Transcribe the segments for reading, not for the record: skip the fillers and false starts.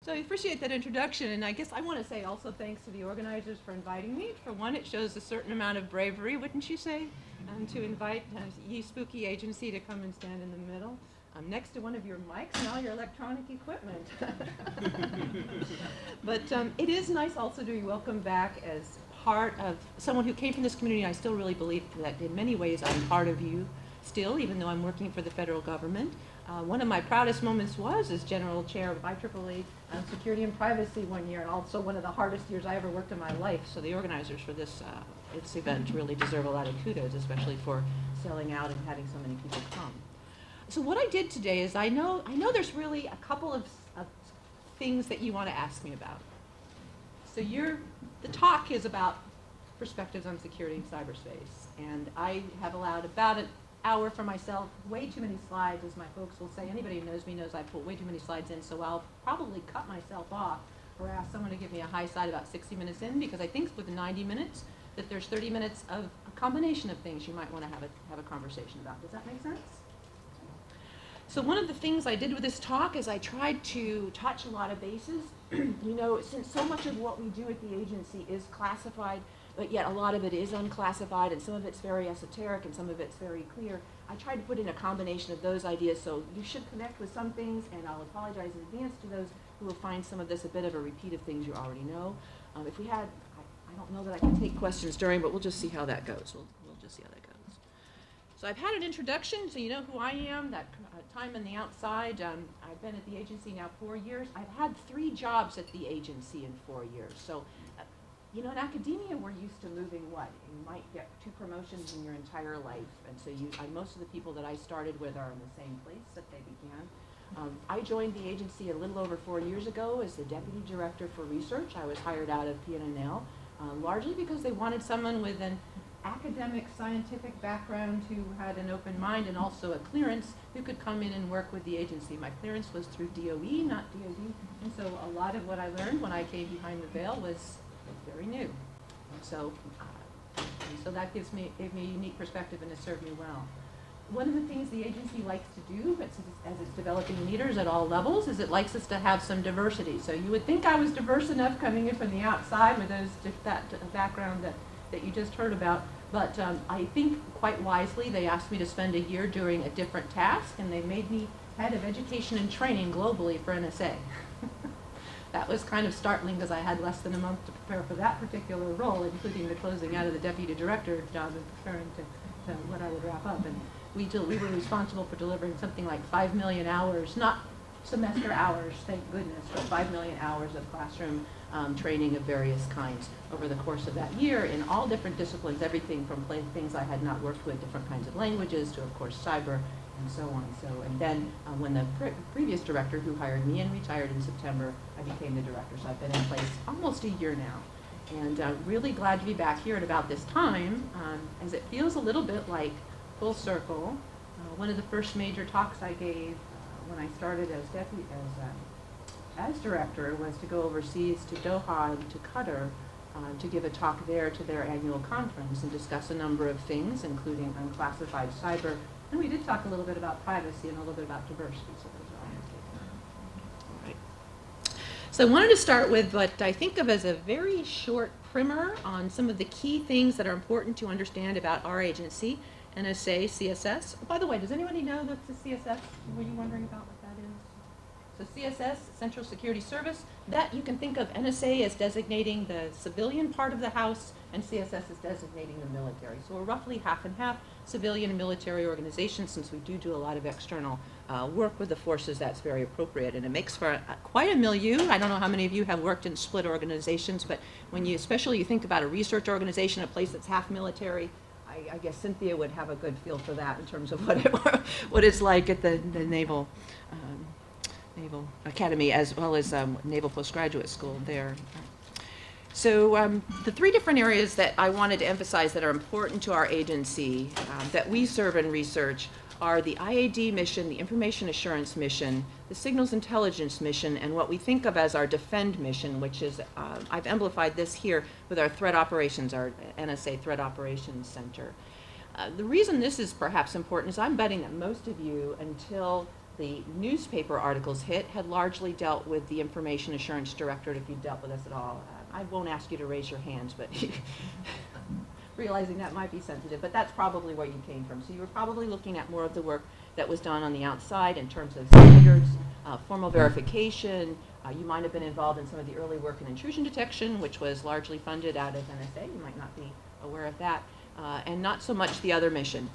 So I appreciate that introduction, and I guess I want to say also thanks to the organizers for inviting me. For one, it shows a certain amount of bravery, wouldn't you say, to invite ye spooky agency to come and stand in the middle. Next to one of your mics and all your electronic equipment. But it is nice also to be welcomed back as part of someone who came from this community. I still really believe that in many ways I'm part of you still, even though I'm working for the federal government. One of my proudest moments was as general chair of IEEE Security and Privacy one year, and also one of the hardest years I ever worked in my life. So the organizers for this event really deserve a lot of kudos, especially for selling out and having so many people come. So what I did today is I know there's really a couple of things that you want to ask me about. So the talk is about perspectives on security in cyberspace, and I have allowed about an hour for myself, way too many slides, as my folks will say. Anybody who knows me knows I put way too many slides in, so I'll probably cut myself off or ask someone to give me a high side about 60 minutes in, because I think with 90 minutes that there's 30 minutes of a combination of things you might want to have a conversation about. Does that make sense? So one of the things I did with this talk is I tried to touch a lot of bases. You know, since so much of what we do at the agency is classified, but yet a lot of it is unclassified, and some of it's very esoteric and some of it's very clear, I tried to put in a combination of those ideas, so you should connect with some things, and I'll apologize in advance to those who will find some of this a bit of a repeat of things you already know. If we had, I don't know that I can take questions during, but we'll just see how that goes. We'll just see how that goes. So I've had an introduction, so you know who I am, that time on the outside. I've been at the agency now 4 years. I've had 3 jobs at the agency in 4 years. So, you know, in academia, we're used to moving what? You might get 2 promotions in your entire life. And so most of the people that I started with are in the same place that they began. I joined the agency a little over 4 years ago as the Deputy Director for Research. I was hired out of PNNL, largely because they wanted someone with an academic scientific background who had an open mind and also a clearance who could come in and work with the agency. My clearance was through DOE, not DOD, and so a lot of what I learned when I came behind the veil was very new. And so that gave me a unique perspective, and it served me well. One of the things the agency likes to do as it's developing leaders at all levels is it likes us to have some diversity. So you would think I was diverse enough coming in from the outside with that background that you just heard about, but I think quite wisely they asked me to spend a year doing a different task, and they made me head of education and training globally for NSA. That was kind of startling because I had less than a month to prepare for that particular role, including the closing out of the deputy director job and preparing to what I would wrap up. And we were responsible for delivering something like 5 million hours, not semester hours, thank goodness, but 5 million hours of classroom training of various kinds over the course of that year in all different disciplines, everything from things I had not worked with, different kinds of languages, to of course cyber and so on. And then when the previous director who hired me and retired in September, I became the director. So I've been in place almost a year now. And really glad to be back here at about this time, as it feels a little bit like full circle. One of the first major talks I gave when I started as director was to go overseas to Doha and to Qatar to give a talk there to their annual conference and discuss a number of things, including unclassified cyber. And we did talk a little bit about privacy and a little bit about diversity. So those are all right. So I wanted to start with what I think of as a very short primer on some of the key things that are important to understand about our agency, NSA, CSS. Oh, by the way, does anybody know that's the CSS? Were you wondering about what that is? So CSS, Central Security Service, that you can think of NSA as designating the civilian part of the house, and CSS is designating the military. So we're roughly half and half civilian and military organizations. Since we do a lot of external work with the forces, that's very appropriate, and it makes for quite a milieu. I don't know how many of you have worked in split organizations, but when especially you think about a research organization, a place that's half military, I guess Cynthia would have a good feel for that in terms of what it's like at the Naval Academy, as well as Naval Postgraduate School there. So the 3 different areas that I wanted to emphasize that are important to our agency that we serve in research are the IAD mission, the Information Assurance mission, the Signals Intelligence mission, and what we think of as our Defend mission, which is, I've amplified this here with our Threat Operations, our NSA Threat Operations Center. The reason this is perhaps important is I'm betting that most of you, until the newspaper articles hit had largely dealt with the Information Assurance Directorate, if you dealt with us at all. I won't ask you to raise your hands, but realizing that might be sensitive, but that's probably where you came from. So you were probably looking at more of the work that was done on the outside in terms of standards, formal verification. You might have been involved in some of the early work in intrusion detection, which was largely funded out of NSA. You might not be aware of that, and not so much the other mission.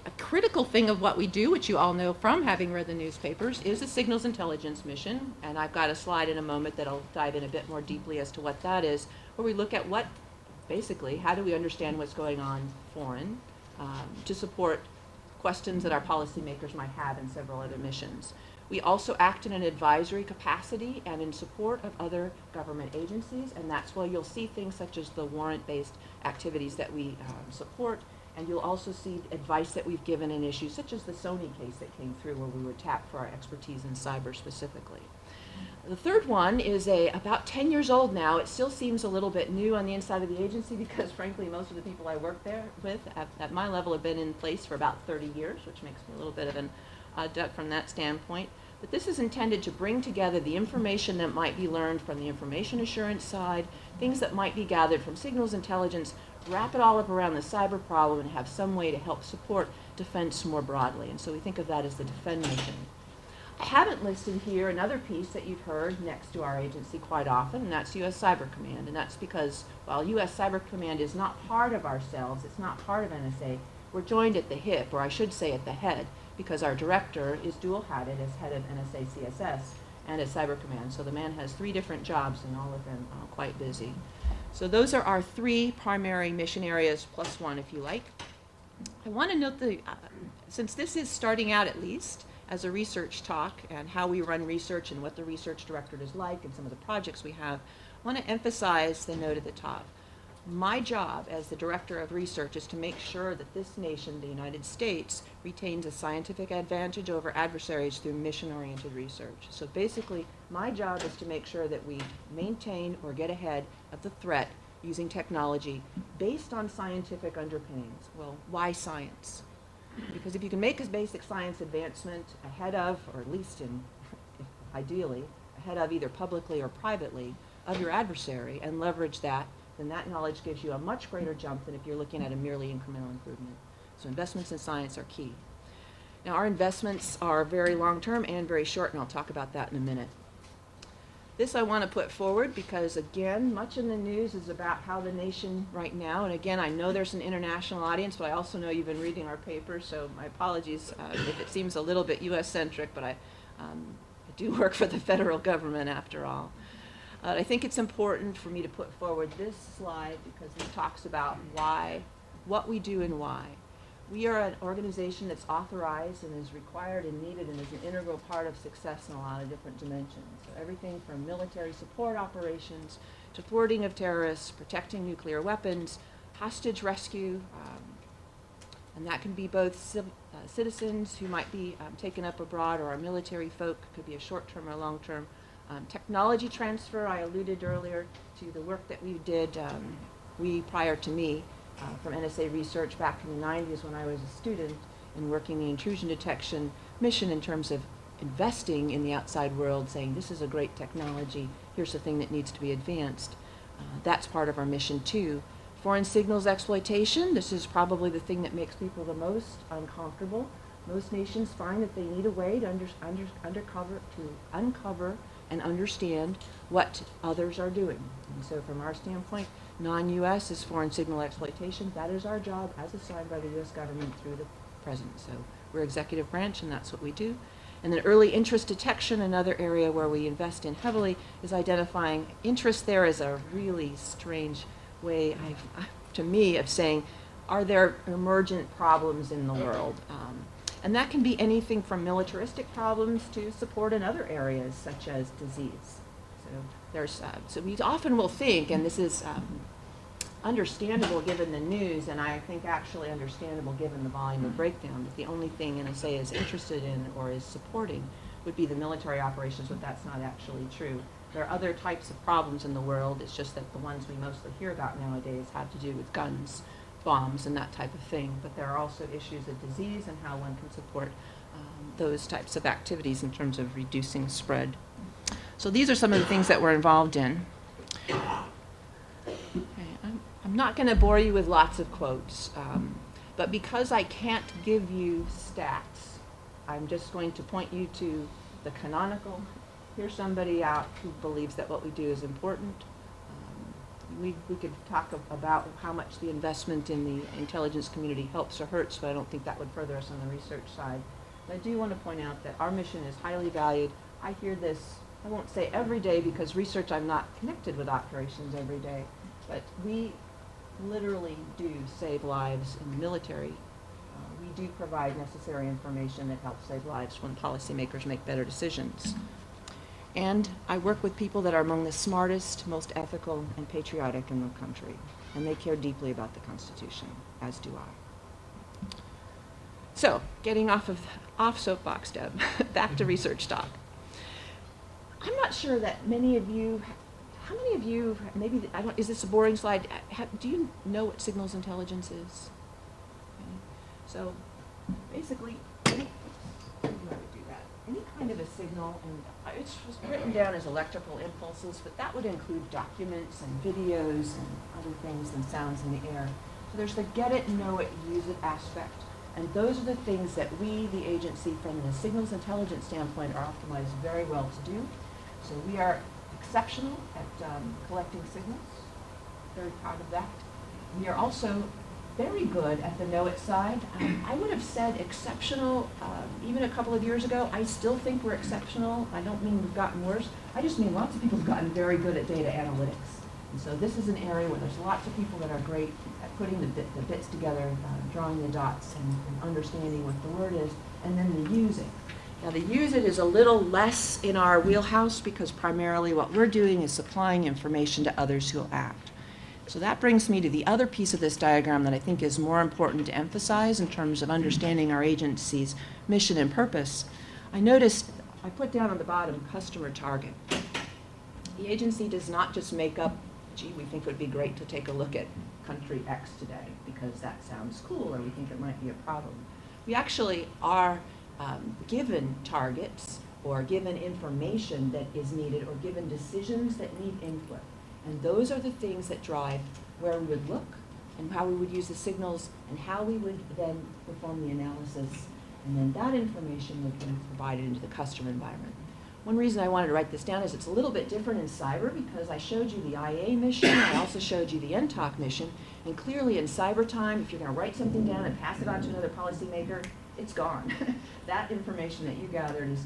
A critical thing of what we do, which you all know from having read the newspapers, is a signals intelligence mission, and I've got a slide in a moment that'll dive in a bit more deeply as to what that is, where we look at what, basically, how do we understand what's going on foreign to support questions that our policymakers might have in several other missions. We also act in an advisory capacity and in support of other government agencies, and that's why you'll see things such as the warrant-based activities that we support. And you'll also see advice that we've given in issues such as the Sony case that came through, where we were tapped for our expertise in cyber specifically. The third one is about 10 years old now. It still seems a little bit new on the inside of the agency because, frankly, most of the people I work there with at my level have been in place for about 30 years, which makes me a little bit of an duck from that standpoint. But this is intended to bring together the information that might be learned from the information assurance side, things that might be gathered from signals intelligence, wrap it all up around the cyber problem, and have some way to help support defense more broadly. And so we think of that as the defend mission. I haven't listed here another piece that you've heard next to our agency quite often, and that's U.S. Cyber Command. And that's because while U.S. Cyber Command is not part of ourselves, it's not part of NSA, we're joined at the hip, or I should say at the head, because our director is dual-hatted as head of NSA CSS and as Cyber Command. So the man has 3 different jobs, and all of them quite busy. So those are our 3 primary mission areas, plus 1 if you like. I want to note since this is starting out at least as a research talk and how we run research and what the research directorate is like and some of the projects we have, I want to emphasize the note at the top. My job as the director of research is to make sure that this nation, the United States, retains a scientific advantage over adversaries through mission-oriented research. So basically, my job is to make sure that we maintain or get ahead of the threat using technology based on scientific underpinnings. Well, why science? Because if you can make a basic science advancement ahead of, or at least ideally, ahead of either publicly or privately, of your adversary and leverage that, then that knowledge gives you a much greater jump than if you're looking at a merely incremental improvement. So investments in science are key. Now our investments are very long-term and very short, and I'll talk about that in a minute. This I want to put forward because, again, much in the news is about how the nation right now, and again, I know there's an international audience, but I also know you've been reading our papers, so my apologies if it seems a little bit U.S.-centric, but I do work for the federal government after all. I think it's important for me to put forward this slide because it talks about why, what we do and why. We are an organization that's authorized and is required and needed and is an integral part of success in a lot of different dimensions. So everything from military support operations to thwarting of terrorists, protecting nuclear weapons, hostage rescue, and that can be both citizens who might be taken up abroad, or our military folk, could be a short-term or long-term. Technology transfer, I alluded earlier to the work that we did, prior to me, from NSA research back in the 90s when I was a student and working the intrusion detection mission in terms of investing in the outside world, saying this is a great technology, here's the thing that needs to be advanced. That's part of our mission too. Foreign signals exploitation, this is probably the thing that makes people the most uncomfortable. Most nations find that they need a way to uncover and understand what others are doing. And so from our standpoint, non-U.S. is foreign signal exploitation. That is our job as assigned by the U.S. government through the President. So we're executive branch, and that's what we do. And then early interest detection, another area where we invest in heavily, is identifying interest. There is a really strange way, to me, of saying, are there emergent problems in the world? And that can be anything from militaristic problems to support in other areas, such as disease. So we often will think, and this is understandable given the news, and I think actually understandable given the volume of breakdown, that the only thing NSA is interested in or is supporting would be the military operations, but that's not actually true. There are other types of problems in the world. It's just that the ones we mostly hear about nowadays have to do with guns, bombs, and that type of thing. But there are also issues of disease and how one can support those types of activities in terms of reducing spread. So these are some of the things that we're involved in. Okay, I'm not going to bore you with lots of quotes, but because I can't give you stats, I'm just going to point you to the canonical. Here's somebody out who believes that what we do is important. We could talk about how much the investment in the intelligence community helps or hurts, but I don't think that would further us on the research side. But I do want to point out that our mission is highly valued. I hear this, I won't say every day because research, I'm not connected with operations every day, but we literally do save lives in the military. We do provide necessary information that helps save lives when policymakers make better decisions. And I work with people that are among the smartest, most ethical, and patriotic in the country. And they care deeply about the Constitution, as do I. So, getting off soapbox, Deb, back to research talk. I'm not sure that many of you, how many of you, maybe, is this a boring slide? Do you know what signals intelligence is? Okay. So, basically, any kind of a signal, and it's written down as electrical impulses, but that would include documents and videos and other things and sounds in the air. So there's the get it, know it, use it aspect. And those are the things that we, the agency, from the signals intelligence standpoint, are optimized very well to do. So we are exceptional at collecting signals. Very proud of that. We are also very good at the know it side. I would have said exceptional even a couple of years ago. I still think we're exceptional. I don't mean we've gotten worse. I just mean lots of people have gotten very good at data analytics. And so this is an area where there's lots of people that are great at putting the bits together, drawing the dots, and understanding what the word is, and then the use it. Now the use it is a little less in our wheelhouse because primarily what we're doing is supplying information to others who will act. So that brings me to the other piece of this diagram that I think is more important to emphasize in terms of understanding our agency's mission and purpose. I noticed, I put down on the bottom, customer target. The agency does not just make up, gee, we think it would be great to take a look at country X today because that sounds cool or we think it might be a problem. We actually are given targets or given information that is needed or given decisions that need input. And those are the things that drive where we would look and how we would use the signals and how we would then perform the analysis. And then that information would be provided into the customer environment. One reason I wanted to write this down is it's a little bit different in cyber because I showed you the IA mission, I also showed you the NTOC mission, and clearly in cyber time, if you're going to write something down and pass it on to another policymaker, it's gone. That information that you gathered is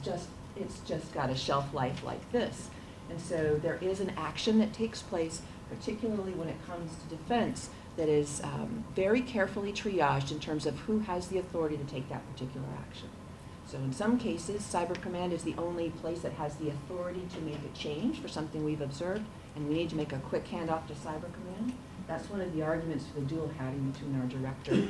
it's just got a shelf life like this. And so there is an action that takes place, particularly when it comes to defense, that is very carefully triaged in terms of who has the authority to take that particular action. So in some cases, Cyber Command is the only place that has the authority to make a change for something we've observed, and we need to make a quick handoff to Cyber Command. That's one of the arguments for the dual hatting between our director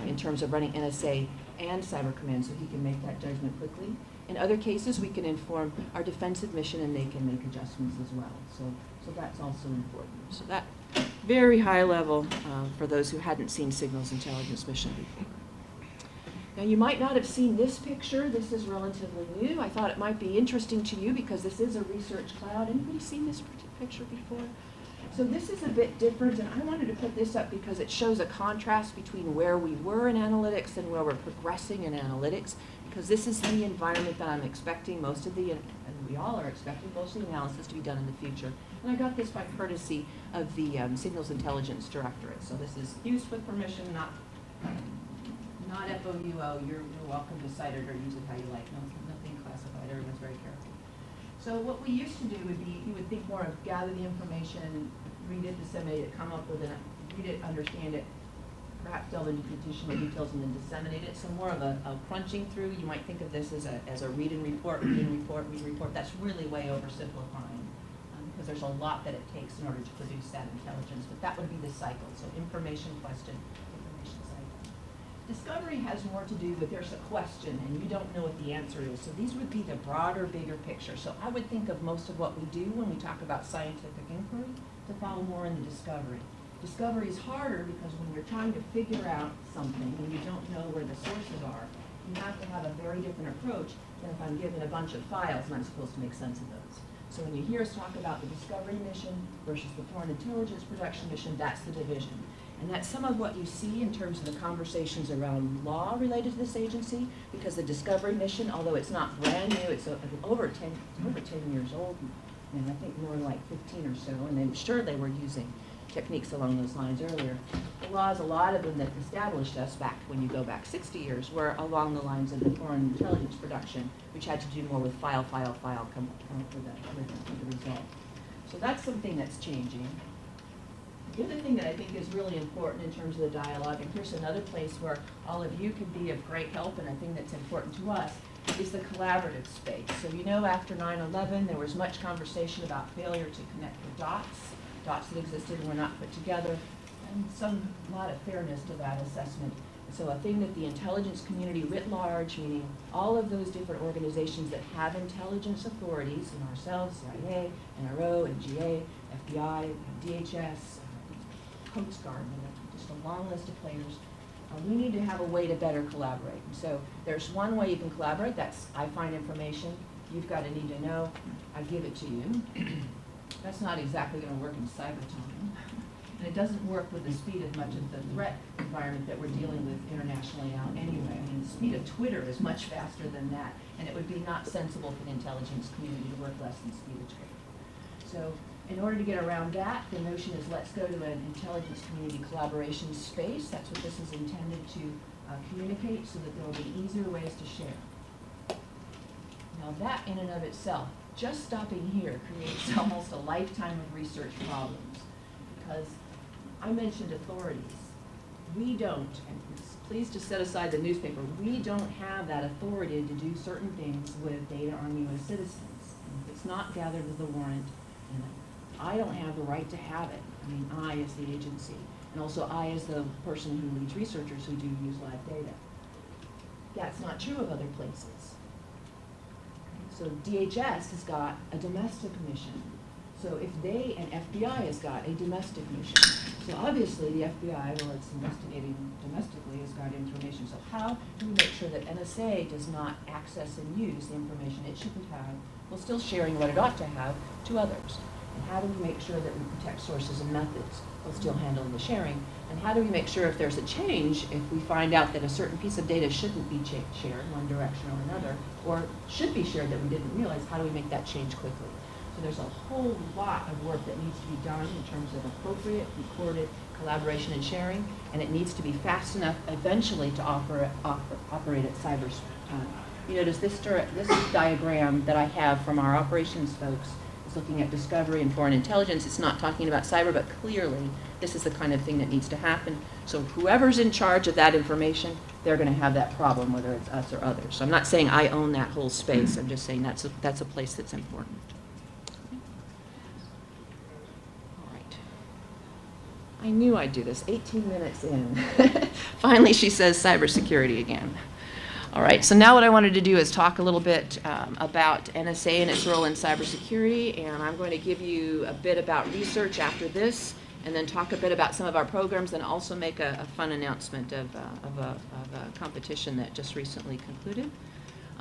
in terms of running NSA and Cyber Command, so he can make that judgment quickly. In other cases, we can inform our defensive mission and they can make adjustments as well. So that's also important. So that very high level for those who hadn't seen signals intelligence mission before. Now you might not have seen this picture. This is relatively new. I thought it might be interesting to you because this is a research cloud. Anybody seen this picture before? So this is a bit different, and I wanted to put this up because it shows a contrast between where we were in analytics and where we're progressing in analytics, because this is the environment that I'm expecting most of the, and we all are expecting most of the analysis to be done in the future. And I got this by courtesy of the Signals Intelligence Directorate. So this is used with permission, not FOUO. You're welcome to cite it or use it how you like. Nothing classified. Everyone's very careful. So what we used to do would be, you would think more of gather the information, read it, disseminate it, come up with it, read it, understand it, perhaps delve into additional details and then disseminate it. So more of a crunching through. You might think of this as a read and report, read and report, read and report. That's really way oversimplifying because there's a lot that it takes in order to produce that intelligence. But that would be the cycle. So information, question, information, cycle. Discovery has more to do with there's a question and you don't know what the answer is. So these would be the broader, bigger picture. So I would think of most of what we do when we talk about scientific inquiry to follow more in the discovery. Discovery is harder because when you're trying to figure out something and you don't know where the sources are, you have to have a very different approach than if I'm given a bunch of files and I'm supposed to make sense of those. So when you hear us talk about the discovery mission versus the foreign intelligence production mission, that's the division. And that's some of what you see in terms of the conversations around law related to this agency, because the discovery mission, although it's not brand new, it's over 10 years old, and I think more like 15 or so, and I'm sure they were using techniques along those lines earlier. The laws, a lot of them that established us back, when you go back 60 years, were along the lines of the foreign intelligence production, which had to do more with file, come up with the result. So that's something that's changing. The other thing that I think is really important in terms of the dialogue, and here's another place where all of you can be of great help, and I think that's important to us, is the collaborative space. So you know, after 9/11, there was much conversation about failure to connect the dots that existed and were not put together, and a lot of fairness to that assessment. So a thing that the intelligence community writ large, meaning all of those different organizations that have intelligence authorities, and ourselves, CIA, NRO, NGA, FBI, DHS, Coast Guard, just a long list of players. We need to have a way to better collaborate. And so there's one way you can collaborate, that's I find information, you've got to need to know, I give it to you. That's not exactly going to work in cyber time. And it doesn't work with the speed of much of the threat environment that we're dealing with internationally now anyway. I mean, the speed of Twitter is much faster than that, and it would be not sensible for the intelligence community to work less than speed of Twitter. So in order to get around that, the notion is let's go to an intelligence community collaboration space. That's what this is intended to communicate, so that there will be easier ways to share. Now that in and of itself, just stopping here creates almost a lifetime of research problems, because I mentioned authorities. We don't, and please just set aside the newspaper, we don't have that authority to do certain things with data on U.S. citizens. And if it's not gathered with a warrant, and I don't have the right to have it. I mean, I as the agency, and also I as the person who leads researchers who do use live data. That's not true of other places. So DHS has got a domestic mission. So if they, and FBI has got a domestic mission. So obviously the FBI, while it's investigating domestically, has got information. So how do we make sure that NSA does not access and use the information it shouldn't have, while still sharing what it ought to have to others? And how do we make sure that we protect sources and methods while still handling the sharing? And how do we make sure if there's a change, if we find out that a certain piece of data shouldn't be shared one direction or another, or should be shared that we didn't realize, how do we make that change quickly? So there's a whole lot of work that needs to be done in terms of appropriate, recorded collaboration and sharing, and it needs to be fast enough eventually to operate at cyber time. You notice this diagram that I have from our operations folks is looking at discovery and foreign intelligence. It's not talking about cyber, but clearly this is the kind of thing that needs to happen. So whoever's in charge of that information, they're going to have that problem, whether it's us or others. So I'm not saying I own that whole space. I'm just saying that's a place that's important. All right. I knew I'd do this. 18 minutes in. Finally, she says cybersecurity again. All right, so now what I wanted to do is talk a little bit about NSA and its role in cybersecurity, and I'm going to give you a bit about research after this, and then talk a bit about some of our programs, and also make a fun announcement of a competition that just recently concluded.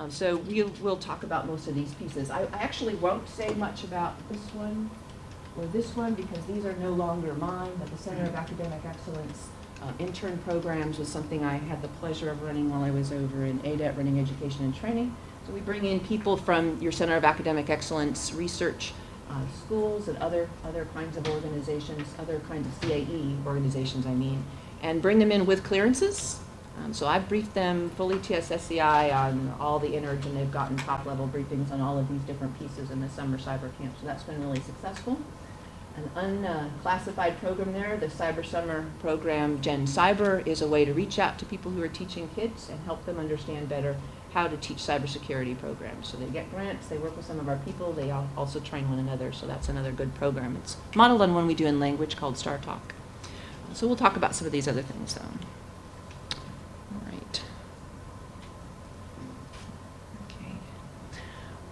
So we'll talk about most of these pieces. I actually won't say much about this one or this one, because these are no longer mine, but the Center of Academic Excellence intern programs was something I had the pleasure of running while I was over in ADET, running education and training. So we bring in people from your Center of Academic Excellence research schools and other kinds of organizations, other kinds of CAE organizations, I mean, and bring them in with clearances. So I've briefed them fully TSSCI on all the innards, and they've gotten top-level briefings on all of these different pieces in the summer cyber camp. So that's been really successful. An unclassified program there, the Cyber Summer program, Gen Cyber, is a way to reach out to people who are teaching kids and help them understand better how to teach cybersecurity programs. So they get grants, they work with some of our people, they also train one another, so that's another good program. It's modeled on one we do in language called Star Talk. So we'll talk about some of these other things though. All right.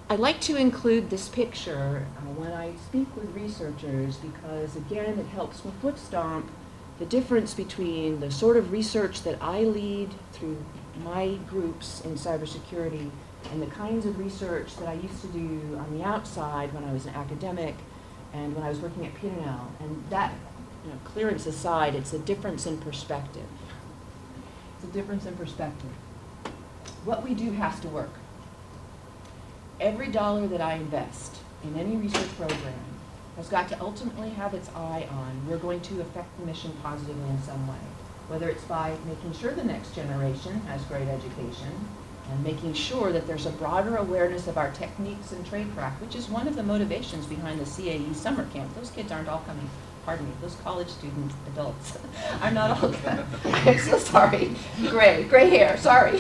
I like to include this picture when I speak with researchers, because again it helps me foot stomp the difference between the sort of research that I lead through my groups in cybersecurity and the kinds of research that I used to do on the outside when I was an academic and when I was working at P&L. And that, clearance aside, it's a difference in perspective. It's a difference in perspective. What we do has to work. Every dollar that I invest in any research program has got to ultimately have its eye on, we're going to affect the mission positively in some way. Whether it's by making sure the next generation has great education and making sure that there's a broader awareness of our techniques and tradecraft, which is one of the motivations behind the CAE summer camp. Those kids aren't all coming, pardon me, those college student adults are not all coming. I'm so sorry. Gray hair, sorry.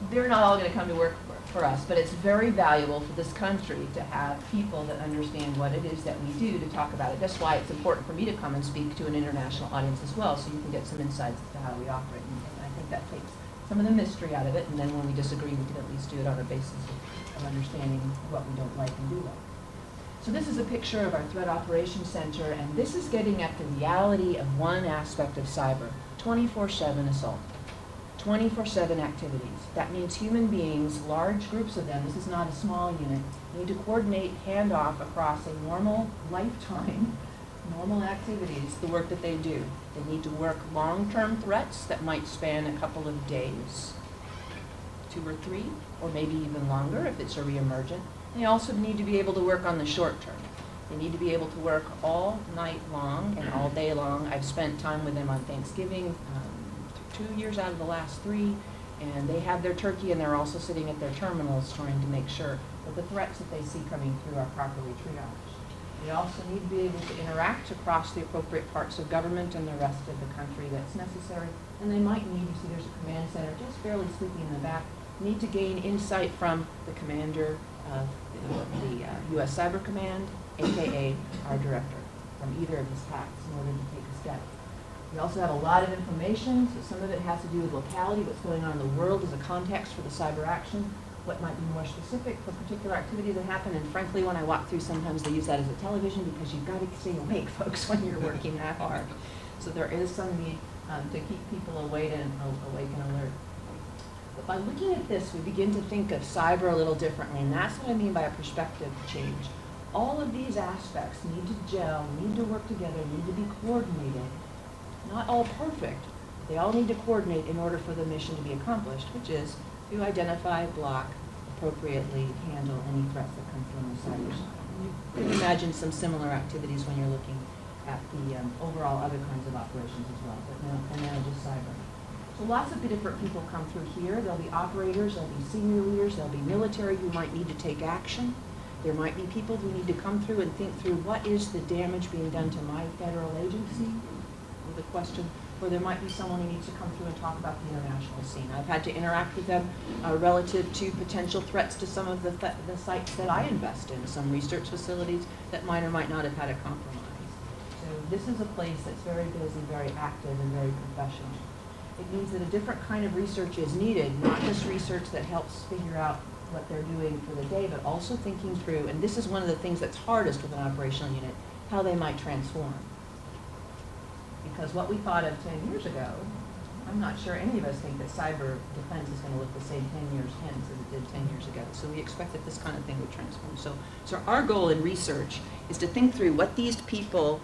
They're not all going to come to work for us, but it's very valuable for this country to have people that understand what it is that we do to talk about it. That's why it's important for me to come and speak to an international audience as well, so you can get some insights as to how we operate. And I think that takes some of the mystery out of it, and then when we disagree, we can at least do it on a basis of understanding what we don't like and do like. So this is a picture of our Threat Operations Center, and this is getting at the reality of one aspect of cyber, 24/7 assault. 24/7 activities. That means human beings, large groups of them, this is not a small unit, need to coordinate handoff across a normal lifetime, normal activities, the work that they do. They need to work long-term threats that might span a couple of days, 2 or 3, or maybe even longer if it's a reemergent. They also need to be able to work on the short term. They need to be able to work all night long and all day long. I've spent time with them on Thanksgiving, 2 years out of the last 3, and they have their turkey and they're also sitting at their terminals trying to make sure that the threats that they see coming through are properly triaged. They also need to be able to interact across the appropriate parts of government and the rest of the country that's necessary. And they might need, you see there's a command center just barely sleeping in the back, need to gain insight from the commander of the U.S. Cyber Command, aka our director, from either of these packs in order to take a step. We also have a lot of information, so some of it has to do with locality, what's going on in the world as a context for the cyber action, what might be more specific for particular activity that happen, and frankly, when I walk through, sometimes they use that as a television because you've got to stay awake, folks, when you're working that hard. So there is some need to keep people awake and alert. But by looking at this, we begin to think of cyber a little differently, and that's what I mean by a perspective change. All of these aspects need to gel, need to work together, need to be coordinated. Not all perfect. They all need to coordinate in order for the mission to be accomplished, which is to identify, block, appropriately handle any threats that come from the cyber side. You can imagine some similar activities when you're looking at the overall other kinds of operations as well, but now just cyber. So lots of different people come through here. There'll be operators, there'll be senior leaders, there'll be military who might need to take action. There might be people who need to come through and think through what is the damage being done to my federal agency, with a question, or there might be someone who needs to come through and talk about the international scene. I've had to interact with them relative to potential threats to some of the sites that I invest in, some research facilities that might or might not have had a compromise. So this is a place that's very busy, very active, and very professional. It means that a different kind of research is needed, not just research that helps figure out what they're doing for the day, but also thinking through, and this is one of the things that's hardest with an operational unit, how they might transform. Because what we thought of 10 years ago, I'm not sure any of us think that cyber defense is going to look the same 10 years hence as it did 10 years ago. So we expect that this kind of thing would transform. So our goal in research is to think through what these people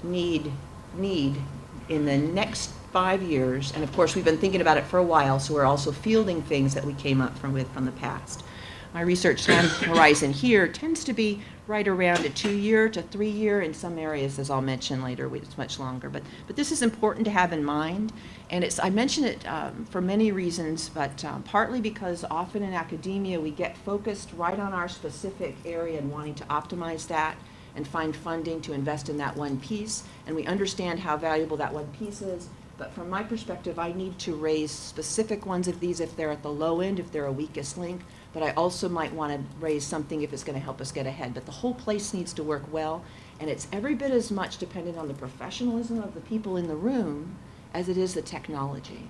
need in the next 5 years. And of course, we've been thinking about it for a while, so we're also fielding things that we came up from the past. My research time horizon here tends to be right around a 2-year to 3-year. In some areas, as I'll mention later, it's much longer. But this is important to have in mind. And I mention it for many reasons, but partly because often in academia, we get focused right on our specific area and wanting to optimize that and find funding to invest in that one piece. And we understand how valuable that one piece is. But from my perspective, I need to raise specific ones of these if they're at the low end, if they're a weakest link. But I also might want to raise something if it's going to help us get ahead. But the whole place needs to work well, and it's every bit as much dependent on the professionalism of the people in the room as it is the technology.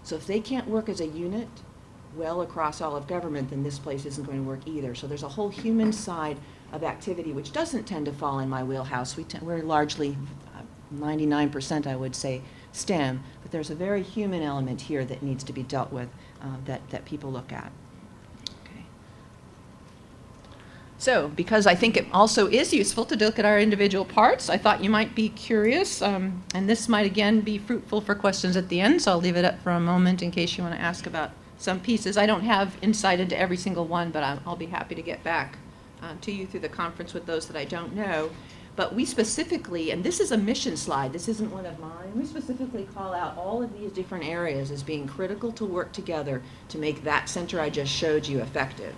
So if they can't work as a unit well across all of government, then this place isn't going to work either. So there's a whole human side of activity which doesn't tend to fall in my wheelhouse. We're largely 99% I would say STEM, but there's a very human element here that needs to be dealt with, that people look at. Okay. So, because I think it also is useful to look at our individual parts, I thought you might be curious, and this might again be fruitful for questions at the end, so I'll leave it up for a moment in case you want to ask about some pieces. I don't have insight into every single one, but I'll be happy to get back to you through the conference with those that I don't know. But we specifically, and this is a mission slide, this isn't one of mine, we specifically call out all of these different areas as being critical to work together to make that center I just showed you effective.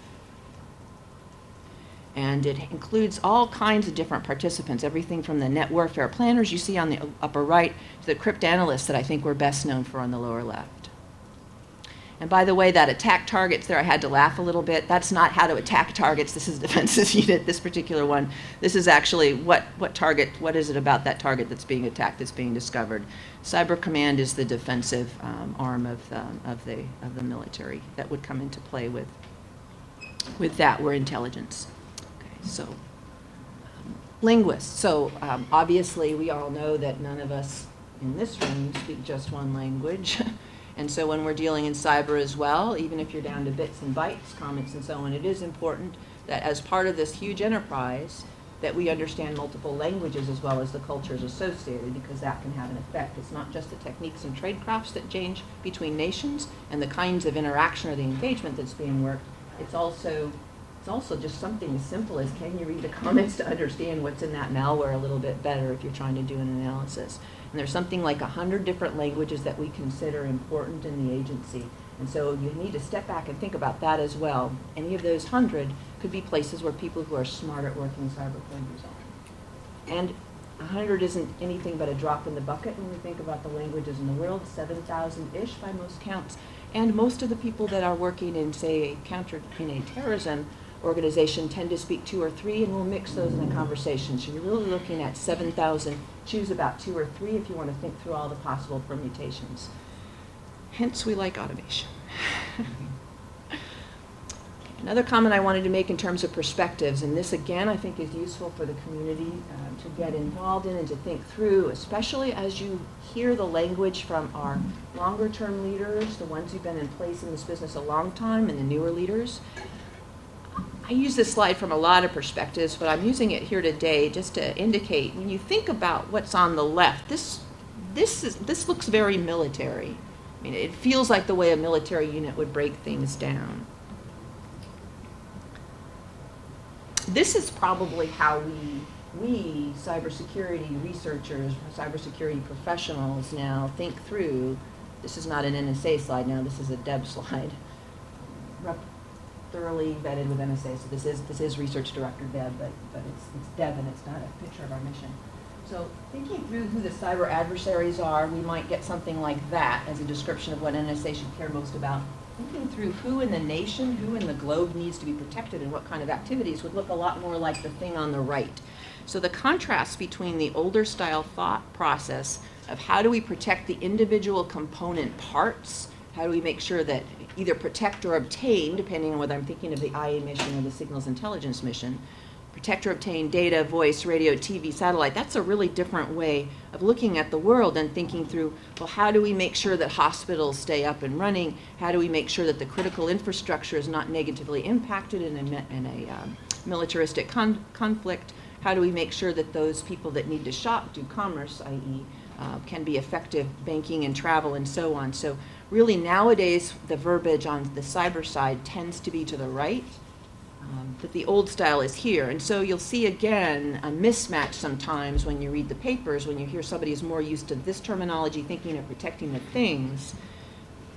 And it includes all kinds of different participants, everything from the net warfare planners you see on the upper right to the cryptanalysts that I think we're best known for on the lower left. And by the way, that attack targets there, I had to laugh a little bit. That's not how to attack targets. This is defenses unit, this particular one. This is actually what target, what is it about that target that's being attacked, that's being discovered. Cyber Command is the defensive arm of the military that would come into play with that. We're intelligence. Okay, so linguists. So obviously we all know that none of us in this room speak just one language. And so when we're dealing in cyber as well, even if you're down to bits and bytes, comments and so on, it is important that as part of this huge enterprise that we understand multiple languages as well as the cultures associated, because that can have an effect. It's not just the techniques and tradecrafts that change between nations and the kinds of interaction or the engagement that's being worked. It's also just something as simple as, can you read the comments to understand what's in that malware a little bit better if you're trying to do an analysis. And there's something like 100 different languages that we consider important in the agency. And so you need to step back and think about that as well. Any of those 100 could be places where people who are smart at working cyber pointers are. And 100 isn't anything but a drop in the bucket when we think about the languages in the world, 7,000-ish by most counts. And most of the people that are working in, say, in a terrorism organization tend to speak 2 or 3, and we'll mix those in a conversation. So you're really looking at 7,000. Choose about 2 or 3 if you want to think through all the possible permutations. Hence, we like automation. Another comment I wanted to make in terms of perspectives, and this again I think is useful for the community to get involved in and to think through, especially as you hear the language from our longer term leaders, the ones who've been in place in this business a long time, and the newer leaders. I use this slide from a lot of perspectives, but I'm using it here today just to indicate, when you think about what's on the left, this looks very military. I mean, it feels like the way a military unit would break things down. This is probably how we cybersecurity researchers, cybersecurity professionals now think through. This is not an NSA slide now, this is a Deb slide. Thoroughly vetted with NSA, so this is Research Director Deb, but it's Deb and it's not a picture of our mission. So thinking through who the cyber adversaries are, we might get something like that as a description of what NSA should care most about. Thinking through who in the nation, who in the globe needs to be protected and what kind of activities would look a lot more like the thing on the right. So the contrast between the older style thought process of how do we protect the individual component parts, how do we make sure that either protect or obtain, depending on whether I'm thinking of the IA mission or the signals intelligence mission, protect or obtain data, voice, radio, TV, satellite. That's a really different way of looking at the world and thinking through, well, how do we make sure that hospitals stay up and running? How do we make sure that the critical infrastructure is not negatively impacted in a militaristic conflict? How do we make sure that those people that need to shop, do commerce, i.e., can be effective banking and travel and so on? So really nowadays the verbiage on the cyber side tends to be to the right, but the old style is here. And so you'll see again a mismatch sometimes when you read the papers, when you hear somebody is more used to this terminology thinking of protecting the things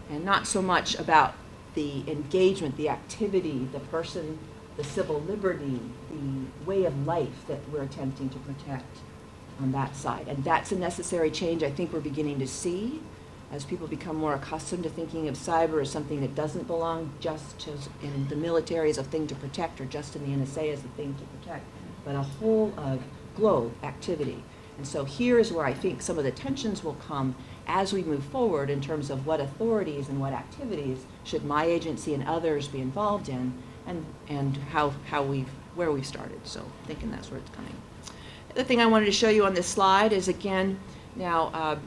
and not so much about the engagement, the activity, the person, the civil liberty, the way of life that we're attempting to protect on that side. And that's a necessary change I think we're beginning to see as people become more accustomed to thinking of cyber as something that doesn't belong just to, in the military as a thing to protect or just in the NSA as a thing to protect, but a whole globe activity. And so here is where I think some of the tensions will come as we move forward in terms of what authorities and what activities should my agency and others be involved in, and where we've started. So thinking that's where it's coming. The thing I wanted to show you on this slide is, again, now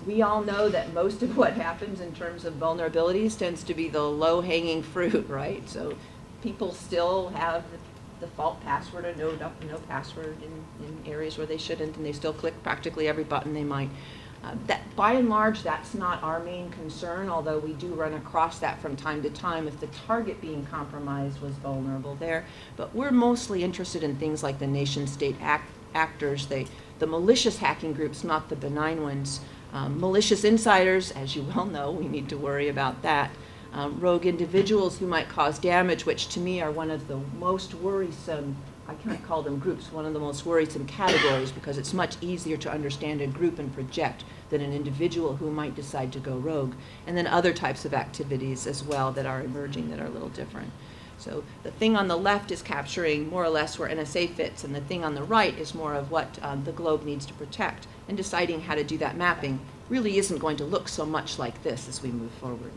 we all know that most of what happens in terms of vulnerabilities tends to be the low-hanging fruit, right? So people still have the default password or no password in areas where they shouldn't, and they still click practically every button they might. That, by and large, that's not our main concern, although we do run across that from time to time if the target being compromised was vulnerable there. But we're mostly interested in things like the nation-state actors, the malicious hacking groups, not the benign ones. Malicious insiders, as you well know, we need to worry about that. Rogue individuals who might cause damage, which to me are one of the most worrisome, I can't call them groups, one of the most worrisome categories, because it's much easier to understand a group and project than an individual who might decide to go rogue. And then other types of activities as well that are emerging that are a little different. So the thing on the left is capturing more or less where NSA fits, and the thing on the right is more of what the globe needs to protect. And deciding how to do that mapping really isn't going to look so much like this as we move forward.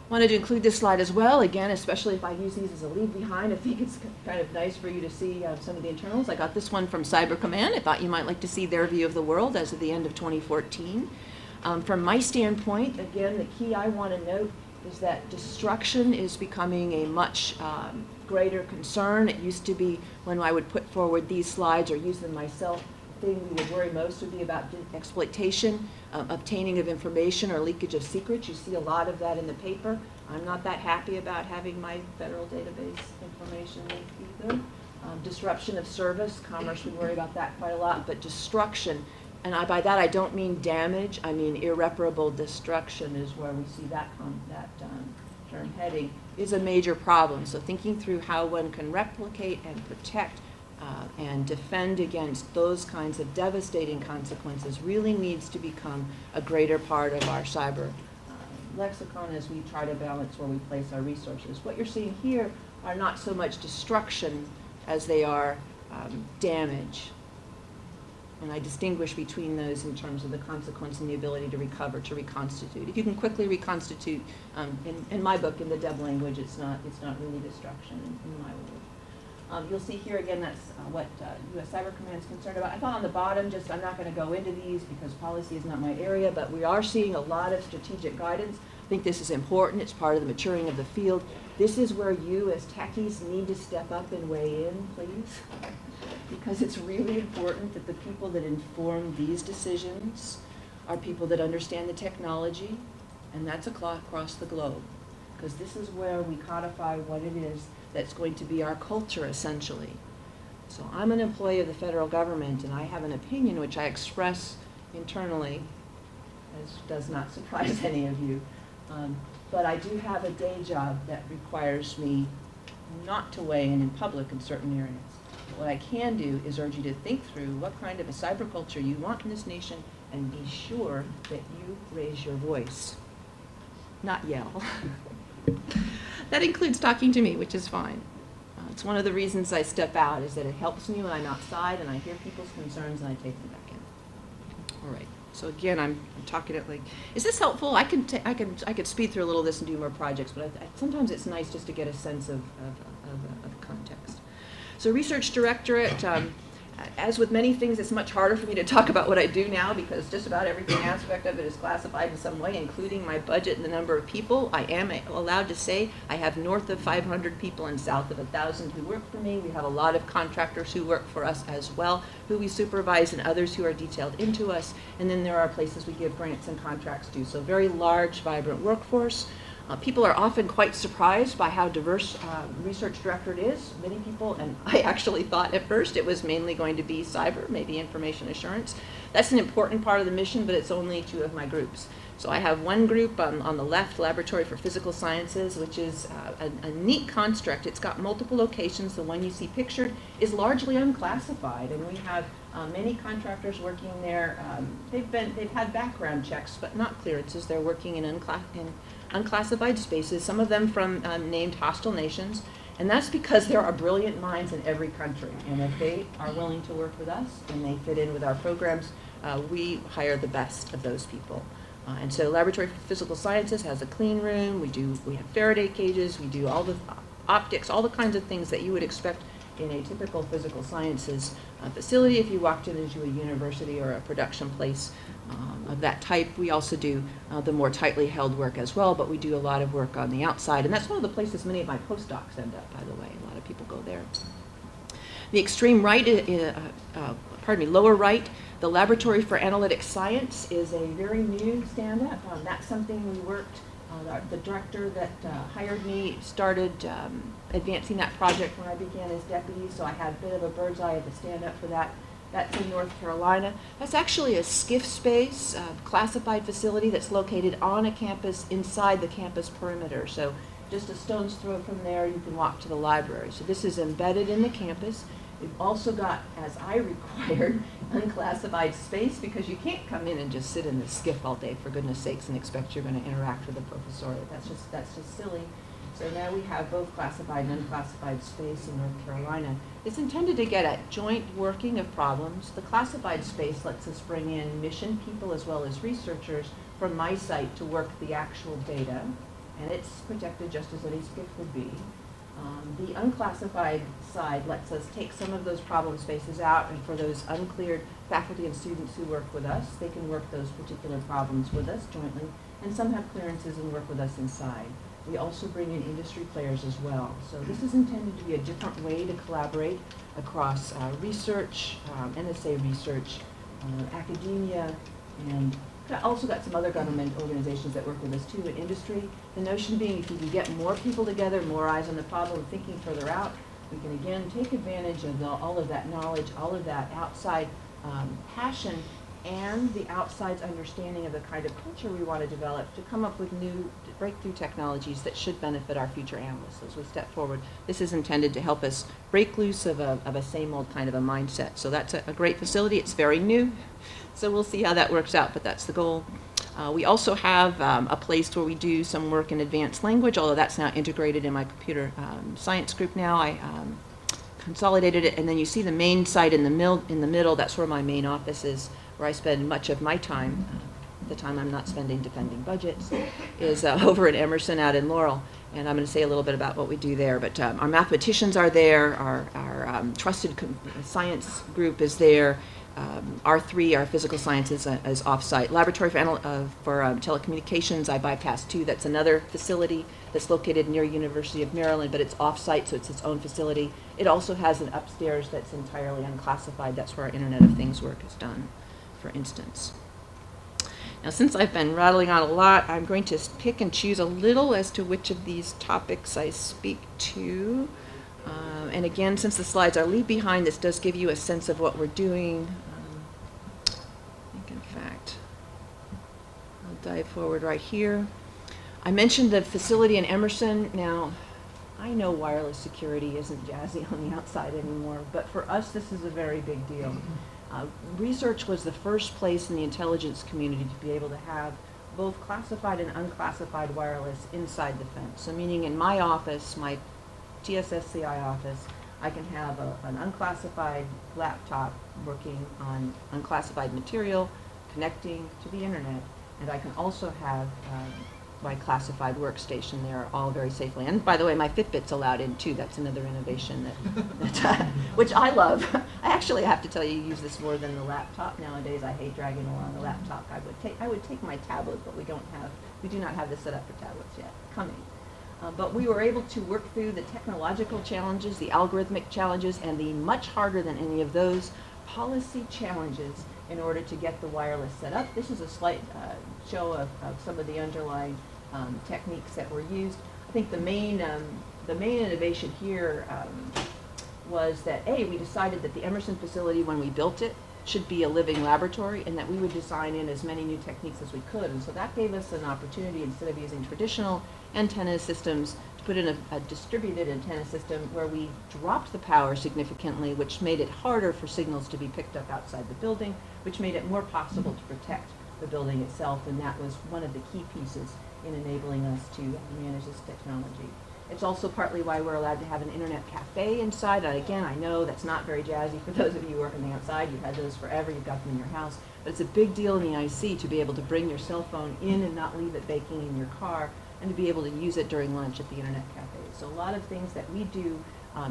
Wanted to include this slide as well, again, especially if I use these as a leave behind. I think it's kind of nice for you to see some of the internals. I got this one from Cyber Command. I thought you might like to see their view of the world as of the end of 2014. From my standpoint, again, the key I want to note is that destruction is becoming a much greater concern. It used to be when I would put forward these slides or use them myself, the thing we would worry most would be about exploitation, obtaining of information or leakage of secrets. You see a lot of that in the paper. I'm not that happy about having my federal database information leaked either. Disruption of service, commerce, we worry about that quite a lot, but destruction, and by that I don't mean damage, I mean irreparable destruction is where we see that term heading, is a major problem. So thinking through how one can replicate and protect and defend against those kinds of devastating consequences really needs to become a greater part of our cyber lexicon as we try to balance where we place our resources. What you're seeing here are not so much destruction as they are damage. And I distinguish between those in terms of the consequence and the ability to recover, to reconstitute. If you can quickly reconstitute, in my book, in the Deb language, it's not really destruction in my world. You'll see here again that's what U.S. Cyber Command is concerned about. I thought on the bottom, I'm not going to go into these because policy is not my area, but we are seeing a lot of strategic guidance. I think this is important. It's part of the maturing of the field. This is where you as techies need to step up and weigh in, please, because it's really important that the people that inform these decisions are people that understand the technology, and that's across the globe, because this is where we codify what it is that's going to be our culture, essentially. So I'm an employee of the federal government, and I have an opinion which I express internally, as does not surprise any of you. But I do have a day job that requires me not to weigh in public in certain areas. But what I can do is urge you to think through what kind of a cyber culture you want in this nation, and be sure that you raise your voice, not yell. That includes talking to me, which is fine. It's one of the reasons I step out, is that it helps me when I'm outside and I hear people's concerns and I take them back in. All right. So again, I'm talking it like, is this helpful? I could speed through a little of this and do more projects, but sometimes it's nice just to get a sense of context. So Research Directorate, as with many things, it's much harder for me to talk about what I do now because just about every aspect of it is classified in some way, including my budget and the number of people. I am allowed to say I have north of 500 people and south of 1,000 who work for me. We have a lot of contractors who work for us as well, who we supervise, and others who are detailed into us. And then there are places we give grants and contracts to. So very large, vibrant workforce. People are often quite surprised by how diverse Research Directorate is. Many people, and I actually thought at first it was mainly going to be cyber, maybe information assurance. That's an important part of the mission, but it's only 2 of my groups. So I have one group on the left, Laboratory for Physical Sciences, which is a neat construct. It's got multiple locations. The one you see pictured is largely unclassified, and we have many contractors working there. They've had background checks, but not clearances. They're working in unclassified spaces, some of them from named hostile nations, and that's because there are brilliant minds in every country, and if they are willing to work with us and they fit in with our programs, we hire the best of those people. And so Laboratory for Physical Sciences has a clean room, we have Faraday cages, we do all the optics, all the kinds of things that you would expect in a typical physical sciences facility if you walked into a university or a production place of that type. We also do the more tightly held work as well, but we do a lot of work on the outside, and that's one of the places many of my postdocs end up, by the way. A lot of people go there. The extreme right, lower right, the Laboratory for Analytic Science is a very new stand-up. That's something we worked, the director that hired me started advancing that project when I began as deputy, so I had a bit of a bird's eye of the stand-up for that. That's in North Carolina. That's actually a Cyberspace classified facility that's located on a campus inside the campus perimeter. So just a stone's throw from there, you can walk to the library. So this is embedded in the campus. We've also got, as I required, unclassified space, because you can't come in and just sit in the SCIF all day, for goodness sakes, and expect you're going to interact with the professoriate. That's just silly. So now we have both classified and unclassified space in North Carolina. It's intended to get at joint working of problems. The classified space lets us bring in mission people as well as researchers from my site to work the actual data, and it's protected just as any SCIF would be. The unclassified side lets us take some of those problem spaces out, and for those uncleared faculty and students who work with us, they can work those particular problems with us jointly, and some have clearances and work with us inside. We also bring in industry players as well. So this is intended to be a different way to collaborate across research, NSA research, academia, and also got some other government organizations that work with us too in industry. The notion being, if you can get more people together, more eyes on the problem, thinking further out, we can again take advantage of all of that knowledge, all of that outside passion, and the outside's understanding of the kind of culture we want to develop to come up with new breakthrough technologies that should benefit our future analysts as we step forward. This is intended to help us break loose of a same old kind of a mindset. So that's a great facility. It's very new, so we'll see how that works out, but that's the goal. We also have a place where we do some work in advanced language, although that's now integrated in my computer science group now. I consolidated it, and then you see the main site in the middle. That's where my main office is, where I spend much of my time, the time I'm not spending defending budgets, is over at Emerson out in Laurel. And I'm going to say a little bit about what we do there. But our mathematicians are there, our trusted science group is there, R3, our physical sciences, is off-site. Laboratory for telecommunications, I bypassed too. That's another facility that's located near University of Maryland, but it's off-site, so it's its own facility. It also has an upstairs that's entirely unclassified. That's where our Internet of Things work is done, for instance. Now, since I've been rattling on a lot, I'm going to pick and choose a little as to which of these topics I speak to. And again, since the slides I leave behind, this does give you a sense of what we're doing. I think, in fact, I'll dive forward right here. I mentioned the facility in Emerson. Now, I know wireless security isn't jazzy on the outside anymore, but for us, this is a very big deal. Research was the first place in the intelligence community to be able to have both classified and unclassified wireless inside the fence. So meaning in my office, my TSSCI office, I can have an unclassified laptop working on unclassified material, connecting to the internet, and I can also have my classified workstation there, all very safely. And by the way, my Fitbit's allowed in too. That's another innovation that which I love. I actually have to tell you, use this more than the laptop nowadays. I hate dragging along the laptop. I would take my tablet, but we do not have this set up for tablets yet. Coming. But we were able to work through the technological challenges, the algorithmic challenges, and the much harder than any of those policy challenges in order to get the wireless set up. This is a slight show of some of the underlying techniques that were used. I think the main innovation here was that, we decided that the Emerson facility, when we built it, should be a living laboratory, and that we would design in as many new techniques as we could. And so that gave us an opportunity, instead of using traditional antenna systems, to put in a distributed antenna system where we dropped the power significantly, which made it harder for signals to be picked up outside the building, which made it more possible to protect the building itself, and that was one of the key pieces in enabling us to manage this technology. It's also partly why we're allowed to have an internet cafe inside. Again, I know that's not very jazzy for those of you who work on the outside. You've had those forever. You've got them in your house. But it's a big deal in the IC to be able to bring your cell phone in and not leave it baking in your car, and to be able to use it during lunch at the internet cafe. So a lot of things that we do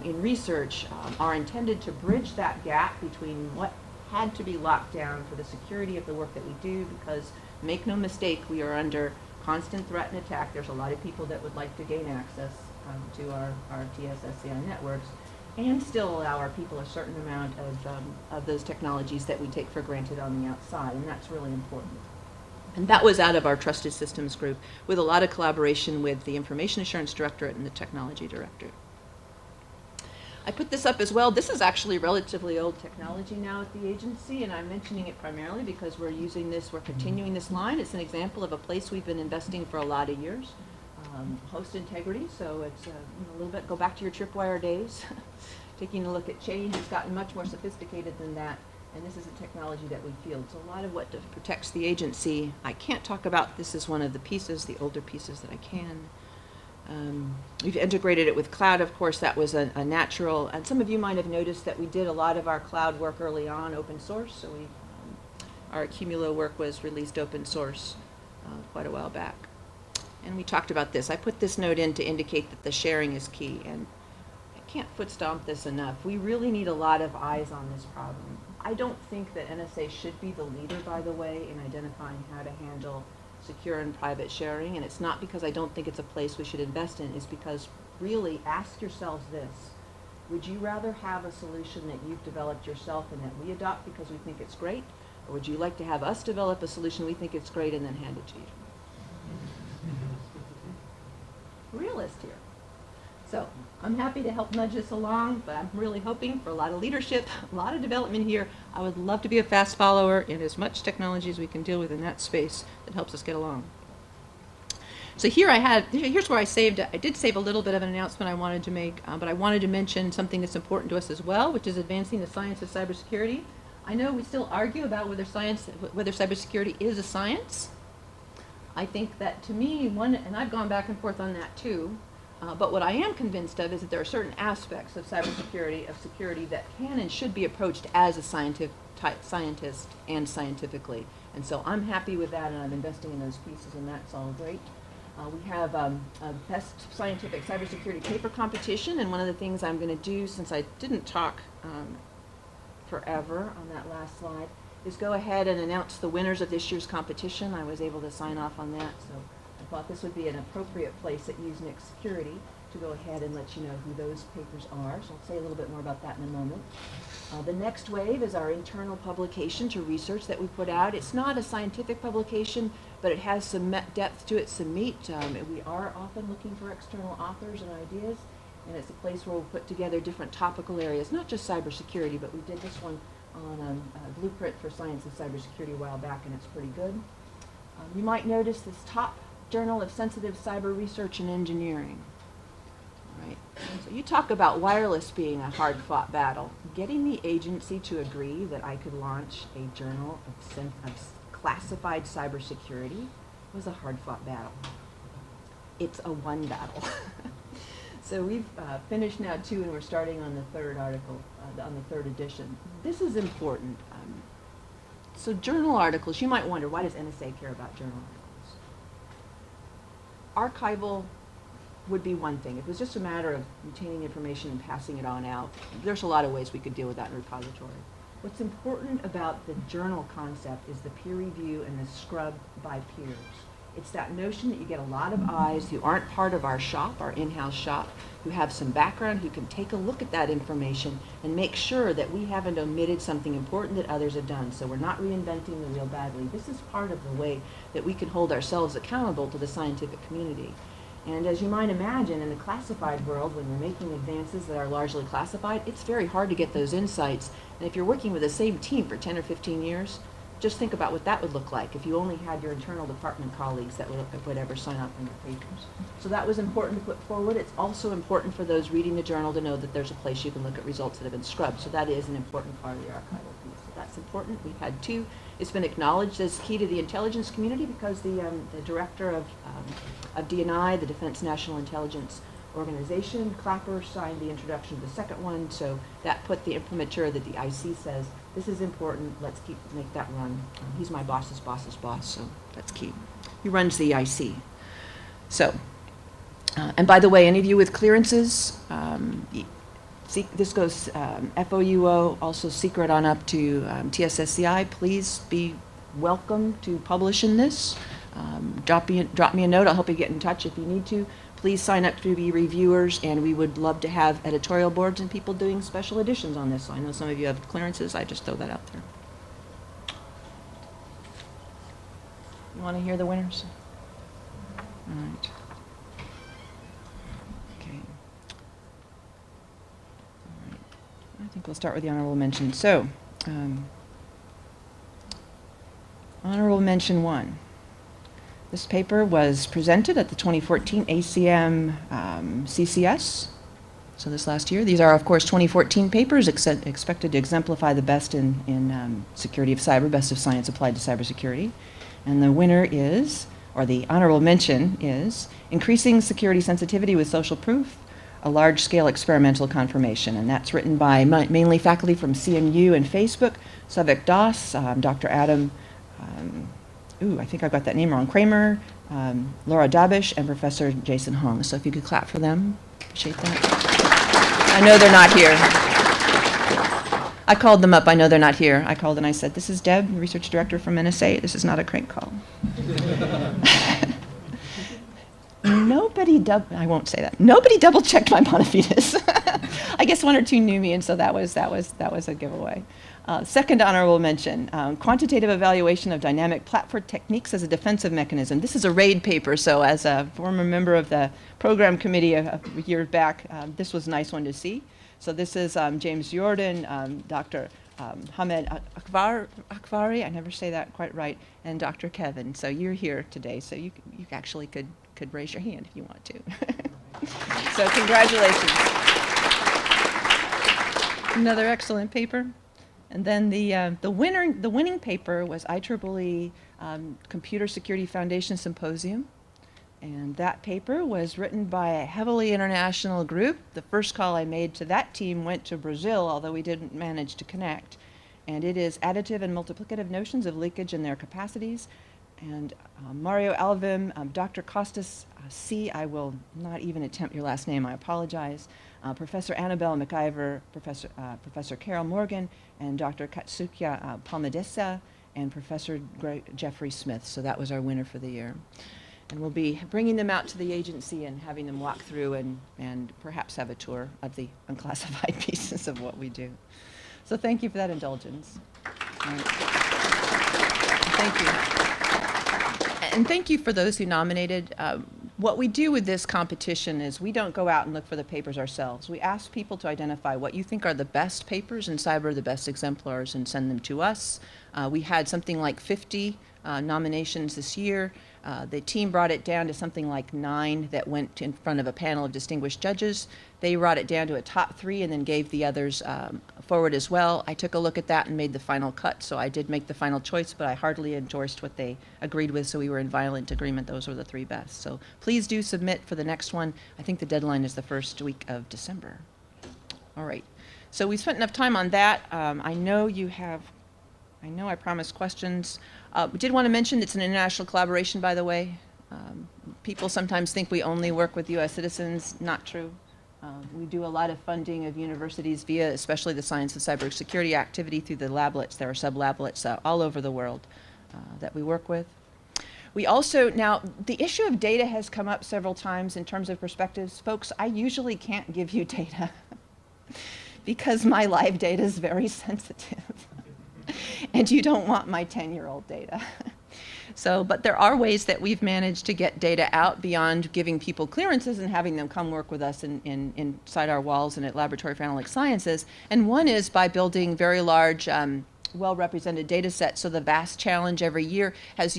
in research are intended to bridge that gap between what had to be locked down for the security of the work that we do, because make no mistake, we are under constant threat and attack. There's a lot of people that would like to gain access to our TSSCI networks, and still allow our people a certain amount of those technologies that we take for granted on the outside, and that's really important. And that was out of our Trusted Systems group, with a lot of collaboration with the Information Assurance Directorate and the Technology Directorate. I put this up as well. This is actually relatively old technology now at the agency, and I'm mentioning it primarily because we're using this, we're continuing this line. It's an example of a place we've been investing for a lot of years. Host integrity, so it's a little bit, go back to your tripwire days. Taking a look at change, it's gotten much more sophisticated than that, and this is a technology that we field. So a lot of what protects the agency, I can't talk about. This is one of the pieces, the older pieces that I can. We've integrated it with cloud, of course. That was a natural, and some of you might have noticed that we did a lot of our cloud work early on open source, so our Cumulo work was released open source quite a while back. And we talked about this. I put this note in to indicate that the sharing is key, and I can't foot stomp this enough. We really need a lot of eyes on this problem. I don't think that NSA should be the leader, by the way, in identifying how to handle secure and private sharing, and it's not because I don't think it's a place we should invest in. It's because really ask yourselves this: would you rather have a solution that you've developed yourself and that we adopt because we think it's great, or would you like to have us develop a solution we think it's great and then hand it to you? Realist here. So I'm happy to help nudge this along, but I'm really hoping for a lot of leadership, a lot of development here. I would love to be a fast follower in as much technology as we can deal with in that space that helps us get along. So here's where I did save a little bit of an announcement I wanted to make, but I wanted to mention something that's important to us as well, which is advancing the science of cybersecurity. I know we still argue about whether cybersecurity is a science. I think that, to me, and I've gone back and forth on that too, but what I am convinced of is that there are certain aspects of cybersecurity, of security, that can and should be approached as a scientist and scientifically. And so I'm happy with that, and I'm investing in those pieces, and that's all great. We have a best scientific cybersecurity paper competition, and one of the things I'm going to do, since I didn't talk forever on that last slide, is go ahead and announce the winners of this year's competition. I was able to sign off on that, so I thought this would be an appropriate place at USENIX Security to go ahead and let you know who those papers are. So I'll say a little bit more about that in a moment. The next wave is our internal publication to research that we put out. It's not a scientific publication, but it has some depth to it, some meat. We are often looking for external authors and ideas, and it's a place where we'll put together different topical areas, not just cybersecurity, but we did this one on a blueprint for science and cybersecurity a while back, and it's pretty good. You might notice this top journal of sensitive cyber research and engineering. Right. So you talk about wireless being a hard-fought battle. Getting the agency to agree that I could launch a journal of classified cybersecurity was a hard-fought battle. It's a one battle. So we've finished now 2, and we're starting on the 3rd article, on the 3rd edition. This is important. So journal articles, you might wonder, why does NSA care about journal articles? Archival would be one thing. If it was just a matter of retaining information and passing it on out, there's a lot of ways we could deal with that in repository. What's important about the journal concept is the peer review and the scrub by peers. It's that notion that you get a lot of eyes who aren't part of our shop, our in-house shop, who have some background, who can take a look at that information and make sure that we haven't omitted something important that others have done. So we're not reinventing the wheel badly. This is part of the way that we can hold ourselves accountable to the scientific community. And as you might imagine, in the classified world, when you're making advances that are largely classified, it's very hard to get those insights. And if you're working with the same team for 10 or 15 years, just think about what that would look like if you only had your internal department colleagues that would ever sign up on your papers. So that was important to put forward. It's also important for those reading the journal to know that there's a place you can look at results that have been scrubbed. So that is an important part of the archival piece. So that's important. We've had 2. It's been acknowledged as key to the intelligence community because the director of DNI, the Defense National Intelligence Organization, Clapper, signed the introduction of the 2nd one. So that put the imprimatur that the IC says, this is important, let's make that run. He's my boss's boss's boss, so that's key. He runs the IC. So, and by the way, any of you with clearances, this goes FOUO, also secret on up to TSSCI. Please be welcome to publish in this. Drop me a note. I'll help you get in touch if you need to. Please sign up to be reviewers, and we would love to have editorial boards and people doing special editions on this. So I know some of you have clearances. I just throw that out there. You want to hear the winners? All right. Okay. All right. I think we'll start with the honorable mention. So, honorable mention 1. This paper was presented at the 2014 ACM CCS, so this last year. These are, of course, 2014 papers expected to exemplify the best in security of cyber, best of science applied to cybersecurity. And the winner is, or the honorable mention is, Increasing Security Sensitivity with Social Proof, a large-scale experimental confirmation. And that's written by mainly faculty from CMU and Facebook, Savik Das, Dr. Adam, I think I got that name wrong, Kramer, Laura Dabish, and Professor Jason Hong. So if you could clap for them, appreciate that. I know they're not here. I called them up, I know they're not here. I called and I said, this is Deb, Research Director from NSA. This is not a crank call. I won't say that. Nobody double-checked my bona fides. I guess 1 or 2 knew me, and so that was a giveaway. Second honorable mention, quantitative evaluation of dynamic platform techniques as a defensive mechanism. This is a RAID paper, so as a former member of the program committee a year back, this was a nice one to see. So this is James Jordan, Dr. Hamed Akvari, I never say that quite right, and Dr. Kevin. So you're here today, so you actually could raise your hand if you want to. So congratulations. Another excellent paper. And then the winning paper was IEEE Computer Security Foundation Symposium. And that paper was written by a heavily international group. The first call I made to that team went to Brazil, although we didn't manage to connect. And it is additive and multiplicative notions of leakage and their capacities. And Mario Alvim, Dr. Costas C., I will not even attempt your last name, I apologize. Professor Annabelle McIver, Professor Carol Morgan, and Dr. Katsuya Palmadesa, and Professor Jeffrey Smith. So that was our winner for the year. And we'll be bringing them out to the agency and having them walk through and perhaps have a tour of the unclassified pieces of what we do. So thank you for that indulgence. Thank you. And thank you for those who nominated. What we do with this competition is we don't go out and look for the papers ourselves. We ask people to identify what you think are the best papers in cyber, the best exemplars, and send them to us. We had something like 50 nominations this year. The team brought it down to something like 9 that went in front of a panel of distinguished judges. They brought it down to a top 3 and then gave the others forward as well. I took a look at that and made the final cut, so I did make the final choice, but I hardly endorsed what they agreed with, so we were in violent agreement. Those were the 3 best. So please do submit for the next one. I think the deadline is the first week of December. All right. So we spent enough time on that. I know I promised questions. We did want to mention it's an international collaboration, by the way. People sometimes think we only work with U.S. citizens. Not true. We do a lot of funding of universities via especially the Science of Cybersecurity activity through the lablets. There are sub-lablets all over the world that we work with. We also, now, the issue of data has come up several times in terms of perspectives. Folks, I usually can't give you data because my live data is very sensitive. And you don't want my 10-year-old data. So, but there are ways that we've managed to get data out beyond giving people clearances and having them come work with us inside our walls and at Laboratory for Analytic Sciences. And one is by building very large, well-represented data sets. So the vast challenge every year has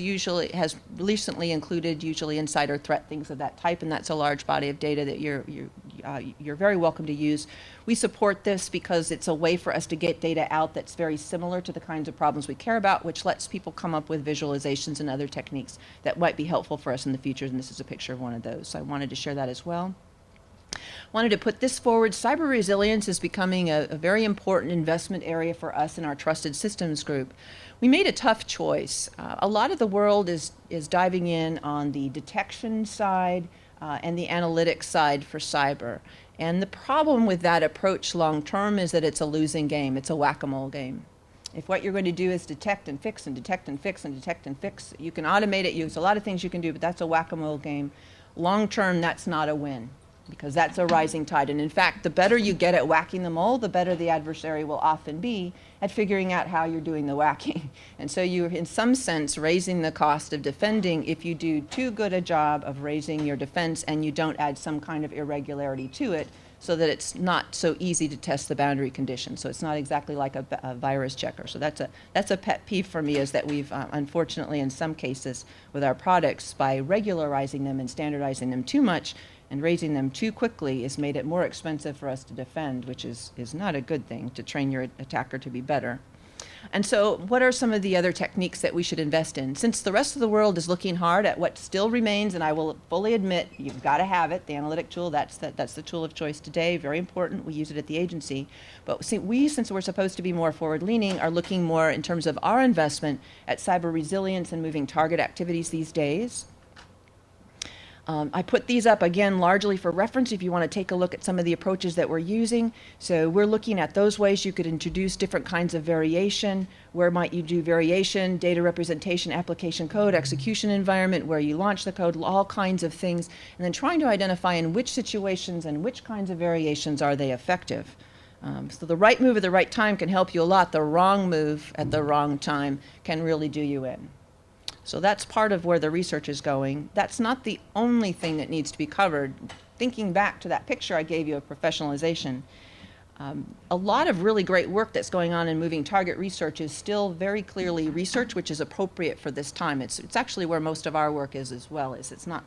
recently included usually insider threat, things of that type, and that's a large body of data that you're very welcome to use. We support this because it's a way for us to get data out that's very similar to the kinds of problems we care about, which lets people come up with visualizations and other techniques that might be helpful for us in the future, and this is a picture of one of those. So I wanted to share that as well. Wanted to put this forward. Cyber resilience is becoming a very important investment area for us in our Trusted Systems group. We made a tough choice. A lot of the world is diving in on the detection side and the analytics side for cyber. And the problem with that approach long term is that it's a losing game. It's a whack-a-mole game. If what you're going to do is detect and fix and detect and fix and detect and fix, you can automate it. There's a lot of things you can do, but that's a whack-a-mole game. Long term, that's not a win, because that's a rising tide. And in fact, the better you get at whacking the mole, the better the adversary will often be at figuring out how you're doing the whacking. And so you're, in some sense, raising the cost of defending if you do too good a job of raising your defense and you don't add some kind of irregularity to it, so that it's not so easy to test the boundary conditions. So it's not exactly like a virus checker. So that's a pet peeve for me, is that we've, unfortunately, in some cases with our products, by regularizing them and standardizing them too much and raising them too quickly, has made it more expensive for us to defend, which is not a good thing, to train your attacker to be better. And so what are some of the other techniques that we should invest in? Since the rest of the world is looking hard at what still remains, and I will fully admit, you've got to have it, the analytic tool, that's the tool of choice today, very important, we use it at the agency. But since we're supposed to be more forward-leaning, are looking more in terms of our investment at cyber resilience and moving target activities these days. I put these up again largely for reference if you want to take a look at some of the approaches that we're using. So we're looking at those ways you could introduce different kinds of variation. Where might you do variation, data representation, application code, execution environment, where you launch the code, all kinds of things, and then trying to identify in which situations and which kinds of variations are they effective. So the right move at the right time can help you a lot. The wrong move at the wrong time can really do you in. So that's part of where the research is going. That's not the only thing that needs to be covered. Thinking back to that picture I gave you of professionalization, a lot of really great work that's going on in moving target research is still very clearly research, which is appropriate for this time. It's actually where most of our work is as well. It's not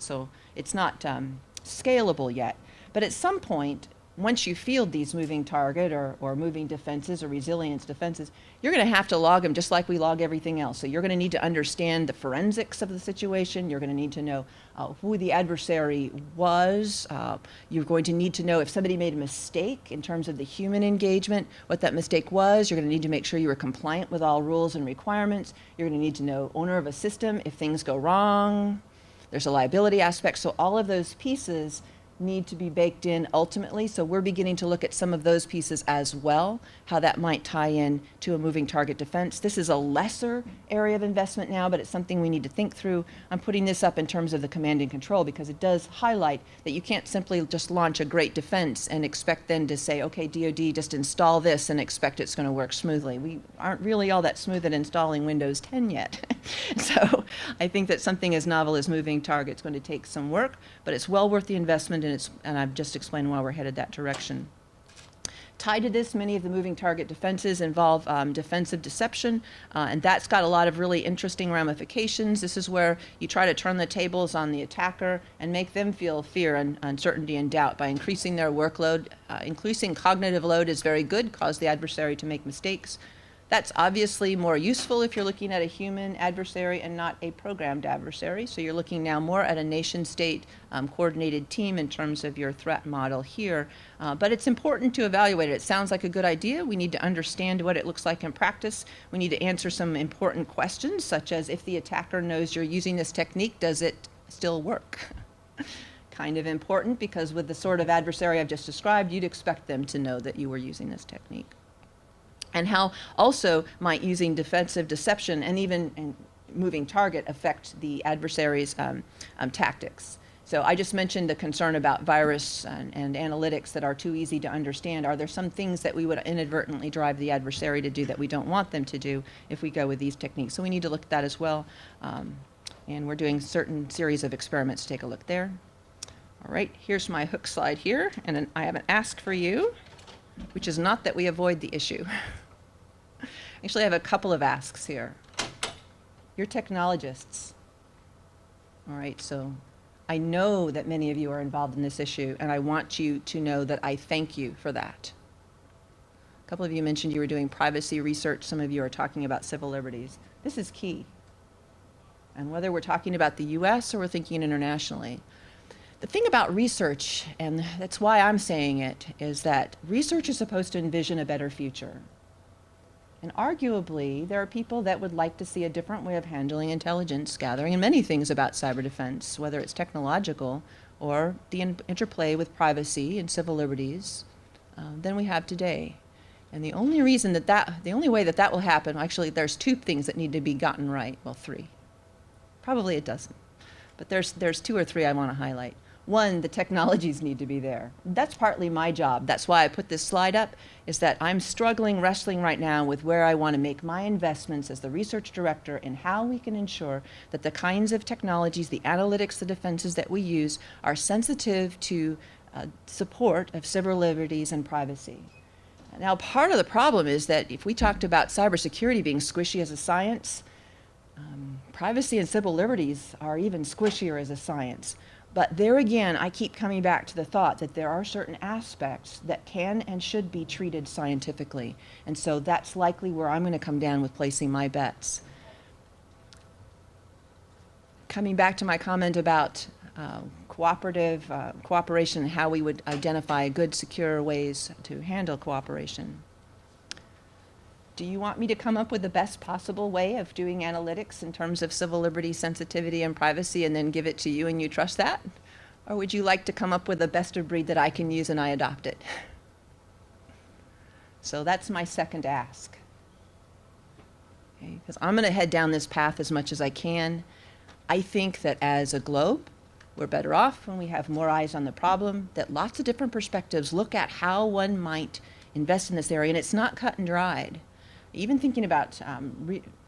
scalable yet. But at some point, once you field these moving target or moving defenses or resilience defenses, you're going to have to log them just like we log everything else. So you're going to need to understand the forensics of the situation. You're going to need to know who the adversary was. You're going to need to know if somebody made a mistake in terms of the human engagement, what that mistake was. You're going to need to make sure you were compliant with all rules and requirements. You're going to need to know owner of a system if things go wrong. There's a liability aspect. So all of those pieces need to be baked in ultimately. So we're beginning to look at some of those pieces as well, how that might tie in to a moving target defense. This is a lesser area of investment now, but it's something we need to think through. I'm putting this up in terms of the command and control because it does highlight that you can't simply just launch a great defense and expect then to say, okay, DoD, just install this and expect it's going to work smoothly. We aren't really all that smooth at installing Windows 10 yet. So I think that something as novel as moving target is going to take some work, but it's well worth the investment, and I've just explained why we're headed that direction. Tied to this, many of the moving target defenses involve defensive deception, and that's got a lot of really interesting ramifications. This is where you try to turn the tables on the attacker and make them feel fear and uncertainty and doubt by increasing their workload. Increasing cognitive load is very good, cause the adversary to make mistakes. That's obviously more useful if you're looking at a human adversary and not a programmed adversary. So you're looking now more at a nation-state coordinated team in terms of your threat model here. But it's important to evaluate it. It sounds like a good idea. We need to understand what it looks like in practice. We need to answer some important questions, such as if the attacker knows you're using this technique, does it still work? Kind of important, because with the sort of adversary I've just described, you'd expect them to know that you were using this technique. And how also might using defensive deception and even moving target affect the adversary's tactics. So I just mentioned the concern about virus and analytics that are too easy to understand. Are there some things that we would inadvertently drive the adversary to do that we don't want them to do if we go with these techniques? So we need to look at that as well. And we're doing certain series of experiments to take a look there. All right, here's my hook slide here. And I have an ask for you, which is not that we avoid the issue. Actually, I have a couple of asks here. You're technologists. All right, so I know that many of you are involved in this issue, and I want you to know that I thank you for that. A couple of you mentioned you were doing privacy research. Some of you are talking about civil liberties. This is key. And whether we're talking about the US or we're thinking internationally, the thing about research, and that's why I'm saying it, is that research is supposed to envision a better future. And arguably, there are people that would like to see a different way of handling intelligence gathering and many things about cyber defense, whether it's technological or the interplay with privacy and civil liberties, than we have today. And the only reason the only way that will happen, actually there's two things that need to be gotten right, well, three. Probably a dozen. But there's two or three I want to highlight. One, the technologies need to be there. That's partly my job. That's why I put this slide up, is that I'm wrestling right now with where I want to make my investments as the research director in how we can ensure that the kinds of technologies, the analytics, the defenses that we use are sensitive to support of civil liberties and privacy. Now, part of the problem is that if we talked about cybersecurity being squishy as a science, privacy and civil liberties are even squishier as a science. But there again, I keep coming back to the thought that there are certain aspects that can and should be treated scientifically. And so that's likely where I'm going to come down with placing my bets. Coming back to my comment about cooperation and how we would identify good, secure ways to handle cooperation. Do you want me to come up with the best possible way of doing analytics in terms of civil liberty, sensitivity, and privacy and then give it to you and you trust that? Or would you like to come up with the best of breed that I can use and I adopt it? So that's my second ask. Because I'm going to head down this path as much as I can. I think that as a globe, we're better off when we have more eyes on the problem, that lots of different perspectives look at how one might invest in this area, and it's not cut and dried. Even thinking about,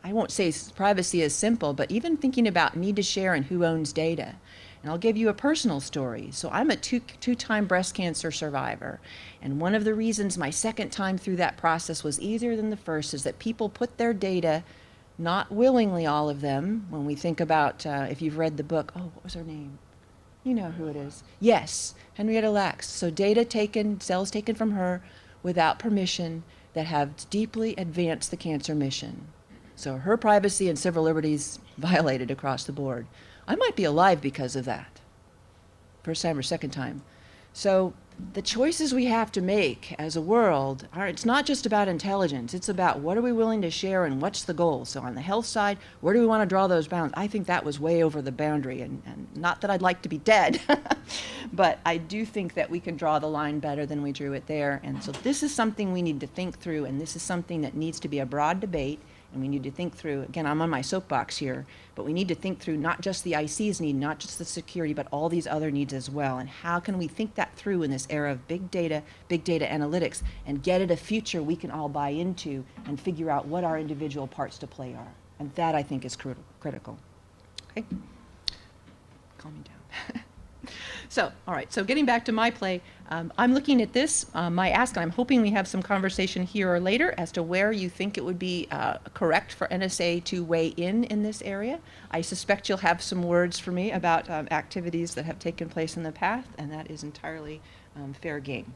I won't say privacy is simple, but even thinking about need to share and who owns data. And I'll give you a personal story. So I'm a two-time breast cancer survivor. And one of the reasons my second time through that process was easier than the first is that people put their data, not willingly all of them, when we think about, if you've read the book, oh, what was her name? You know who it is. Yes, Henrietta Lacks. So data taken, cells taken from her without permission, that have deeply advanced the cancer mission. So her privacy and civil liberties violated across the board. I might be alive because of that. First time or second time. So the choices we have to make as a world it's not just about intelligence, it's about what are we willing to share and what's the goal. So on the health side, where do we want to draw those bounds? I think that was way over the boundary, and not that I'd like to be dead, but I do think that we can draw the line better than we drew it there. And so this is something we need to think through, and this is something that needs to be a broad debate. And we need to think through, again, I'm on my soapbox here, but we need to think through not just the IC's need, not just the security, but all these other needs as well. And how can we think that through in this era of big data analytics, and get it a future we can all buy into and figure out what our individual parts to play are. And that, I think, is critical. Okay? Calm me down. So, all right, so getting back to my play, I'm looking at this, my ask, and I'm hoping we have some conversation here or later as to where you think it would be correct for NSA to weigh in this area. I suspect you'll have some words for me about activities that have taken place in the past, and that is entirely fair game.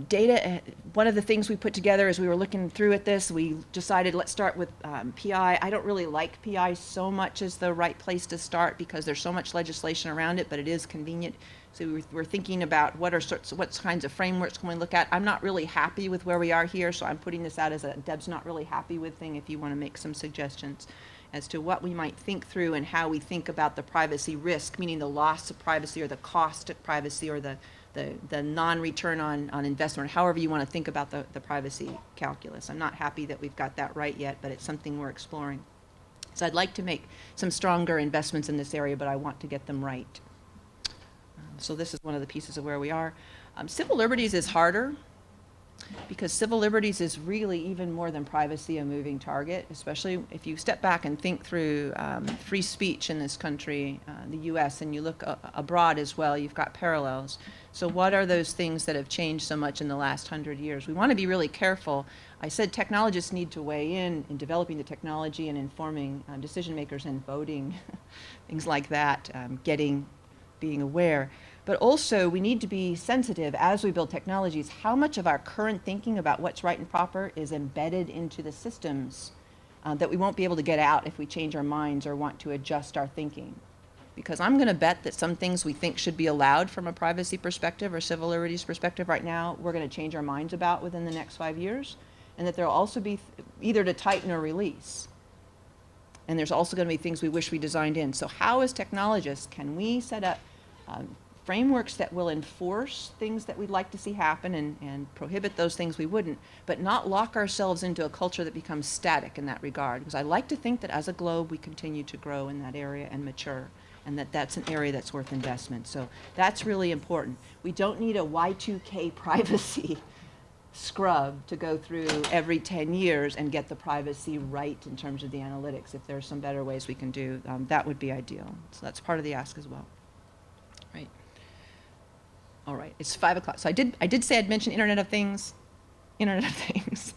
Data, one of the things we put together as we were looking through at this, we decided let's start with PI. I don't really like PI so much as the right place to start because there's so much legislation around it, but it is convenient. So we're thinking about what kinds of frameworks can we look at. I'm not really happy with where we are here, so I'm putting this out as a Deb's not really happy with thing if you want to make some suggestions as to what we might think through and how we think about the privacy risk, meaning the loss of privacy or the cost of privacy or the non-return on investment, however you want to think about the privacy calculus. I'm not happy that we've got that right yet, but it's something we're exploring. So I'd like to make some stronger investments in this area, but I want to get them right. So this is one of the pieces of where we are. Civil liberties is harder because civil liberties is really even more than privacy a moving target, especially if you step back and think through free speech in this country, the US, and you look abroad as well, you've got parallels. So what are those things that have changed so much in the last 100 years? We want to be really careful. I said technologists need to weigh in developing the technology and informing decision makers and voting, things like that, being aware. But also we need to be sensitive as we build technologies, how much of our current thinking about what's right and proper is embedded into the systems that we won't be able to get out if we change our minds or want to adjust our thinking. Because I'm going to bet that some things we think should be allowed from a privacy perspective or civil liberties perspective right now, we're going to change our minds about within the next 5 years. and that there will also be either to tighten or release. And there's also going to be things we wish we designed in. So how, as technologists, can we set up frameworks that will enforce things that we'd like to see happen and prohibit those things we wouldn't, but not lock ourselves into a culture that becomes static in that regard? Because I like to think that as a globe we continue to grow in that area and mature, and that that's an area that's worth investment. So that's really important. We don't need a Y2K privacy scrub to go through every 10 years and get the privacy right in terms of the analytics. If there are some better ways we can do, that would be ideal. So that's part of the ask as well. Right. All right, it's 5 o'clock. So I did say I'd mention Internet of Things. Internet of Things.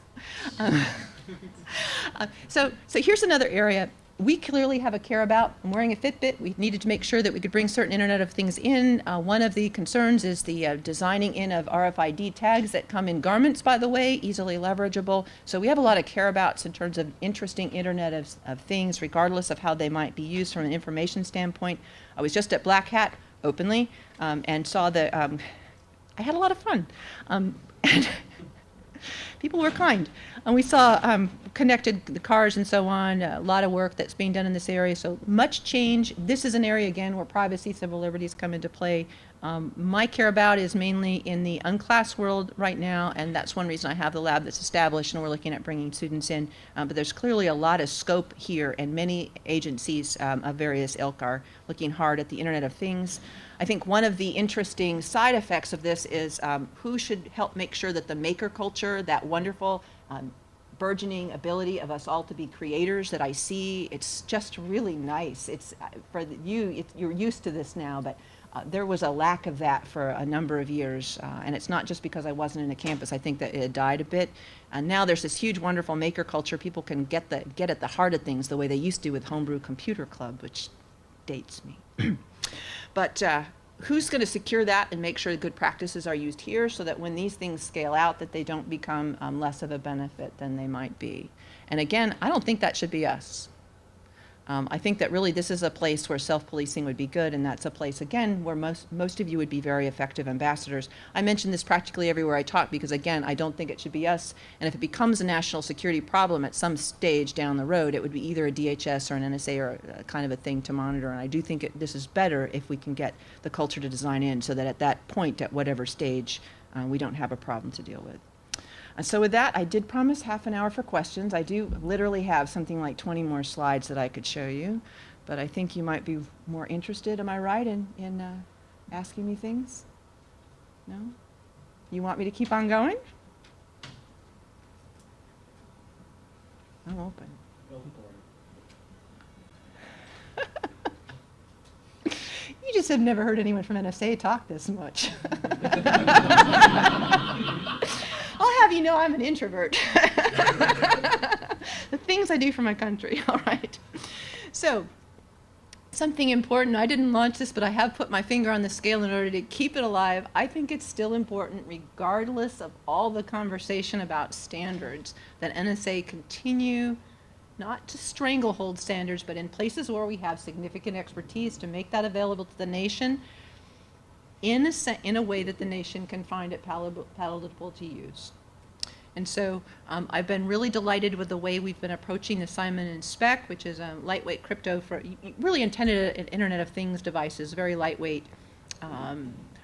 So here's another area we clearly have a care about. I'm wearing a Fitbit. We needed to make sure that we could bring certain Internet of Things in. One of the concerns is the designing in of RFID tags that come in garments, by the way, easily leverageable. So we have a lot of care abouts in terms of interesting Internet of Things, regardless of how they might be used from an information standpoint. I was just at Black Hat openly and saw the, I had a lot of fun. And people were kind. And we saw connected the cars and so on, a lot of work that's being done in this area. So much change. This is an area, again, where privacy, civil liberties come into play. My care about is mainly in the unclassed world right now, and that's one reason I have the lab that's established, and we're looking at bringing students in. But there's clearly a lot of scope here, and many agencies of various ilk are looking hard at the Internet of Things. I think one of the interesting side effects of this is who should help make sure that the maker culture, that wonderful burgeoning ability of us all to be creators that I see, it's just really nice. It's for you, you're used to this now, but there was a lack of that for a number of years, and it's not just because I wasn't in a campus. I think that it died a bit. And now there's this huge, wonderful maker culture. People can get at the heart of things the way they used to with Homebrew Computer Club, which dates me. But who's going to secure that and make sure good practices are used here so that when these things scale out that they don't become less of a benefit than they might be? And again, I don't think that should be us. I think that really this is a place where self-policing would be good, and that's a place, again, where most of you would be very effective ambassadors. I mention this practically everywhere I talk because, again, I don't think it should be us. And if it becomes a national security problem at some stage down the road, it would be either a DHS or an NSA or a kind of a thing to monitor. And I do think this is better if we can get the culture to design in so that at that point, at whatever stage, we don't have a problem to deal with. And so with that, I did promise half an hour for questions. I do literally have something like 20 more slides that I could show you, but I think you might be more interested, am I right, in asking me things? No? You want me to keep on going? I'm open. Go for it. You just have never heard anyone from NSA talk this much. I'll have you know I'm an introvert. The things I do for my country, all right. So, something important, I didn't launch this, but I have put my finger on the scale in order to keep it alive. I think it's still important, regardless of all the conversation about standards, that NSA continue not to stranglehold standards, but in places where we have significant expertise to make that available to the nation in a way that the nation can find it palatable to use. And so I've been really delighted with the way we've been approaching the Simon and Spec, which is a lightweight crypto for really intended at Internet of Things devices, very lightweight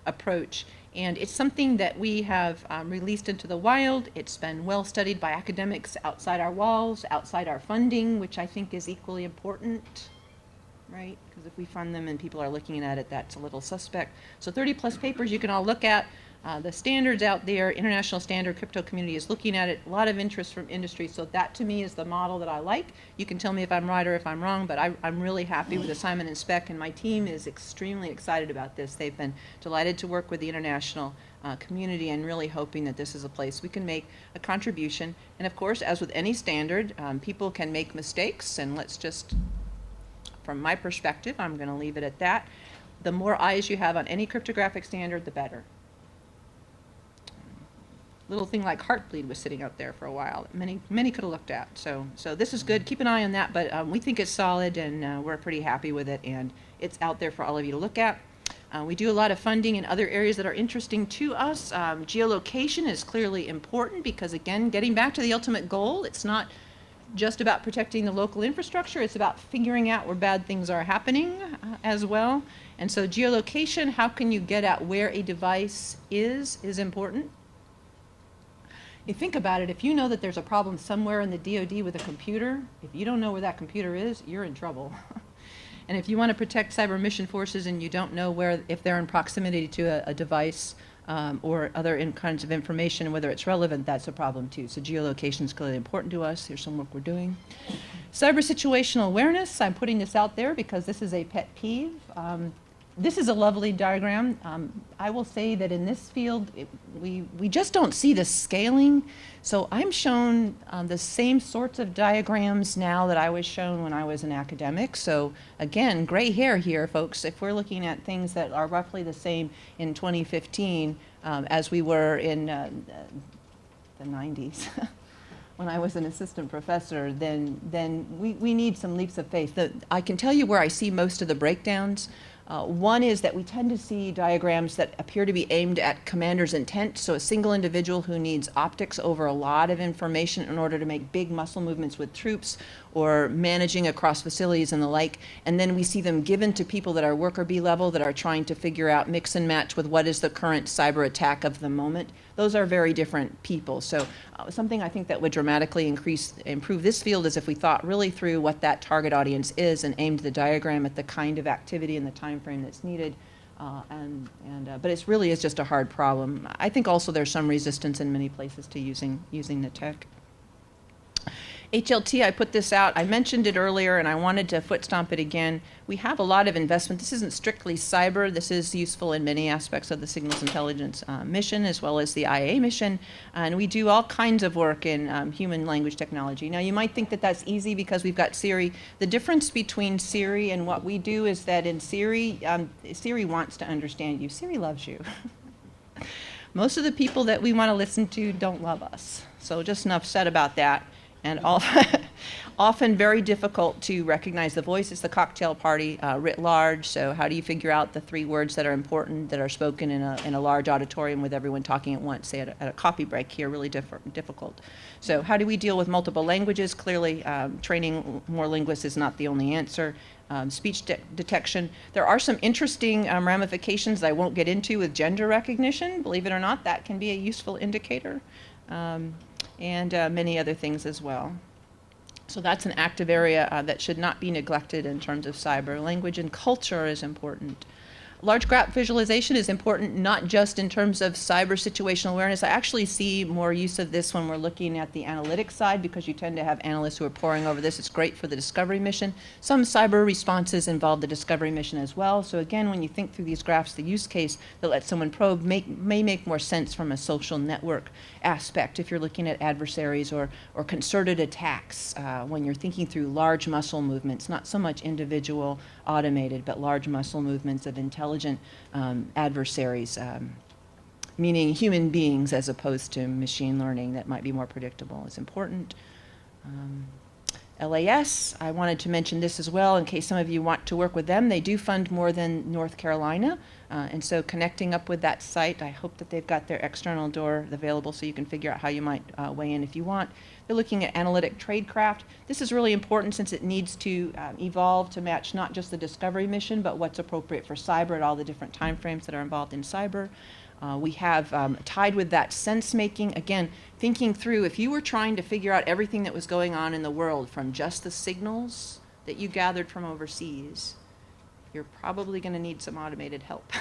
approach. And it's something that we have released into the wild. It's been well studied by academics outside our walls, outside our funding, which I think is equally important, right? Because if we fund them and people are looking at it, that's a little suspect. So 30 plus papers you can all look at. The standards out there, international standard, crypto community is looking at it, a lot of interest from industry, so that to me is the model that I like. You can tell me if I'm right or if I'm wrong, but I'm really happy with the Simon and Spec, and my team is extremely excited about this. They've been delighted to work with the international community and really hoping that this is a place we can make a contribution. And of course, as with any standard, people can make mistakes, and let's just, from my perspective, I'm going to leave it at that. The more eyes you have on any cryptographic standard, the better. Little thing like Heartbleed was sitting out there for a while. Many could have looked at. So this is good. Keep an eye on that. But we think it's solid, and we're pretty happy with it. And it's out there for all of you to look at. We do a lot of funding in other areas that are interesting to us. Geolocation is clearly important because, again, getting back to the ultimate goal, it's not just about protecting the local infrastructure, it's about figuring out where bad things are happening as well. And so geolocation, how can you get at where a device is important. You think about it, if you know that there's a problem somewhere in the DoD with a computer, if you don't know where that computer is, you're in trouble. And if you want to protect cyber mission forces and you don't know where, if they're in proximity to a device or other kinds of information, whether it's relevant, that's a problem too. So geolocation is clearly important to us. Here's some work we're doing. Cyber situational awareness, I'm putting this out there because this is a pet peeve. This is a lovely diagram. I will say that in this field, we just don't see the scaling. So I'm shown the same sorts of diagrams now that I was shown when I was an academic. So again, gray hair here, folks. If we're looking at things that are roughly the same in 2015 as we were in the 90s, when I was an assistant professor, then we need some leaps of faith. I can tell you where I see most of the breakdowns. One is that we tend to see diagrams that appear to be aimed at commander's intent, so a single individual who needs optics over a lot of information in order to make big muscle movements with troops or managing across facilities and the like, and then we see them given to people that are worker bee level that are trying to figure out, mix and match with what is the current cyber attack of the moment. Those are very different people. So something I think that would dramatically improve this field is if we thought really through what that target audience is and aimed the diagram at the kind of activity and the time frame that's needed. But it really is just a hard problem. I think also there's some resistance in many places to using the tech. HLT, I put this out. I mentioned it earlier, and I wanted to foot stomp it again. We have a lot of investment. This isn't strictly cyber. This is useful in many aspects of the signals intelligence mission, as well as the IA mission. And we do all kinds of work in human language technology. Now, you might think that that's easy because we've got Siri. The difference between Siri and what we do is that in Siri, Siri wants to understand you. Siri loves you. Most of the people that we want to listen to don't love us. So just enough said about that. And often very difficult to recognize the voice. It's the cocktail party writ large. So how do you figure out the 3 words that are important that are spoken in a large auditorium with everyone talking at once, say at a coffee break here, really difficult. So how do we deal with multiple languages? Clearly, training more linguists is not the only answer. Speech detection. There are some interesting ramifications that I won't get into with gender recognition. Believe it or not, that can be a useful indicator. And many other things as well. So that's an active area that should not be neglected in terms of cyber. Language and culture is important. Large graph visualization is important not just in terms of cyber situational awareness. I actually see more use of this when we're looking at the analytics side because you tend to have analysts who are poring over this. It's great for the discovery mission. Some cyber responses involve the discovery mission as well. So again, when you think through these graphs, the use case that lets someone probe may make more sense from a social network aspect if you're looking at adversaries or concerted attacks when you're thinking through large muscle movements, not so much individual automated, but large muscle movements of intelligent adversaries, meaning human beings as opposed to machine learning that might be more predictable is important. LAS, I wanted to mention this as well in case some of you want to work with them. They do fund more than North Carolina, and so connecting up with that site, I hope that they've got their external door available so you can figure out how you might weigh in if you want. They're looking at analytic tradecraft. This is really important since it needs to evolve to match not just the discovery mission, but what's appropriate for cyber at all the different timeframes that are involved in cyber. We have tied with that sense making, again, thinking through if you were trying to figure out everything that was going on in the world from just the signals that you gathered from overseas, you're probably going to need some automated help.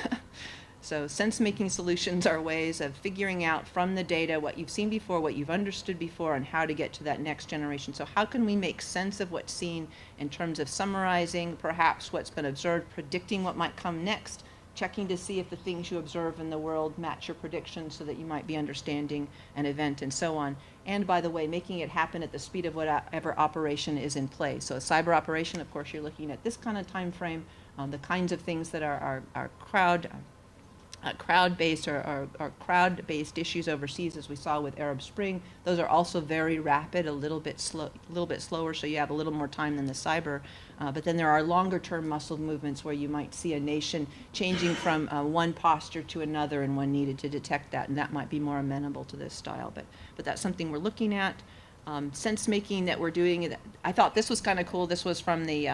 So sense-making solutions are ways of figuring out from the data what you've seen before, what you've understood before, and how to get to that next generation. So how can we make sense of what's seen in terms of summarizing perhaps what's been observed, predicting what might come next, checking to see if the things you observe in the world match your predictions so that you might be understanding an event and so on. And by the way, making it happen at the speed of whatever operation is in play. So a cyber operation, of course, you're looking at this kind of time frame, the kinds of things that are crowd crowd-based or crowd-based issues overseas, as we saw with Arab Spring. Those are also very rapid, a little bit slower, so you have a little more time than the cyber. But then there are longer-term muscle movements where you might see a nation changing from one posture to another, and one needed to detect that, and that might be more amenable to this style. But that's something we're looking at. Sense making that we're doing. I thought this was kind of cool. This was from the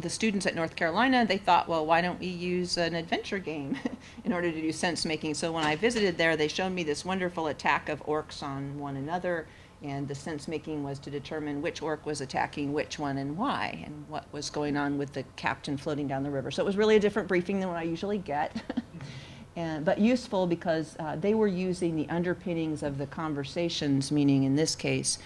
students at North Carolina. They thought, well, why don't we use an adventure game in order to do sense making? So when I visited there, they showed me this wonderful attack of orcs on one another, and the sense making was to determine which orc was attacking which one and why, and what was going on with the captain floating down the river. So it was really a different briefing than what I usually get. But useful because they were using the underpinnings of the conversations, meaning in this case,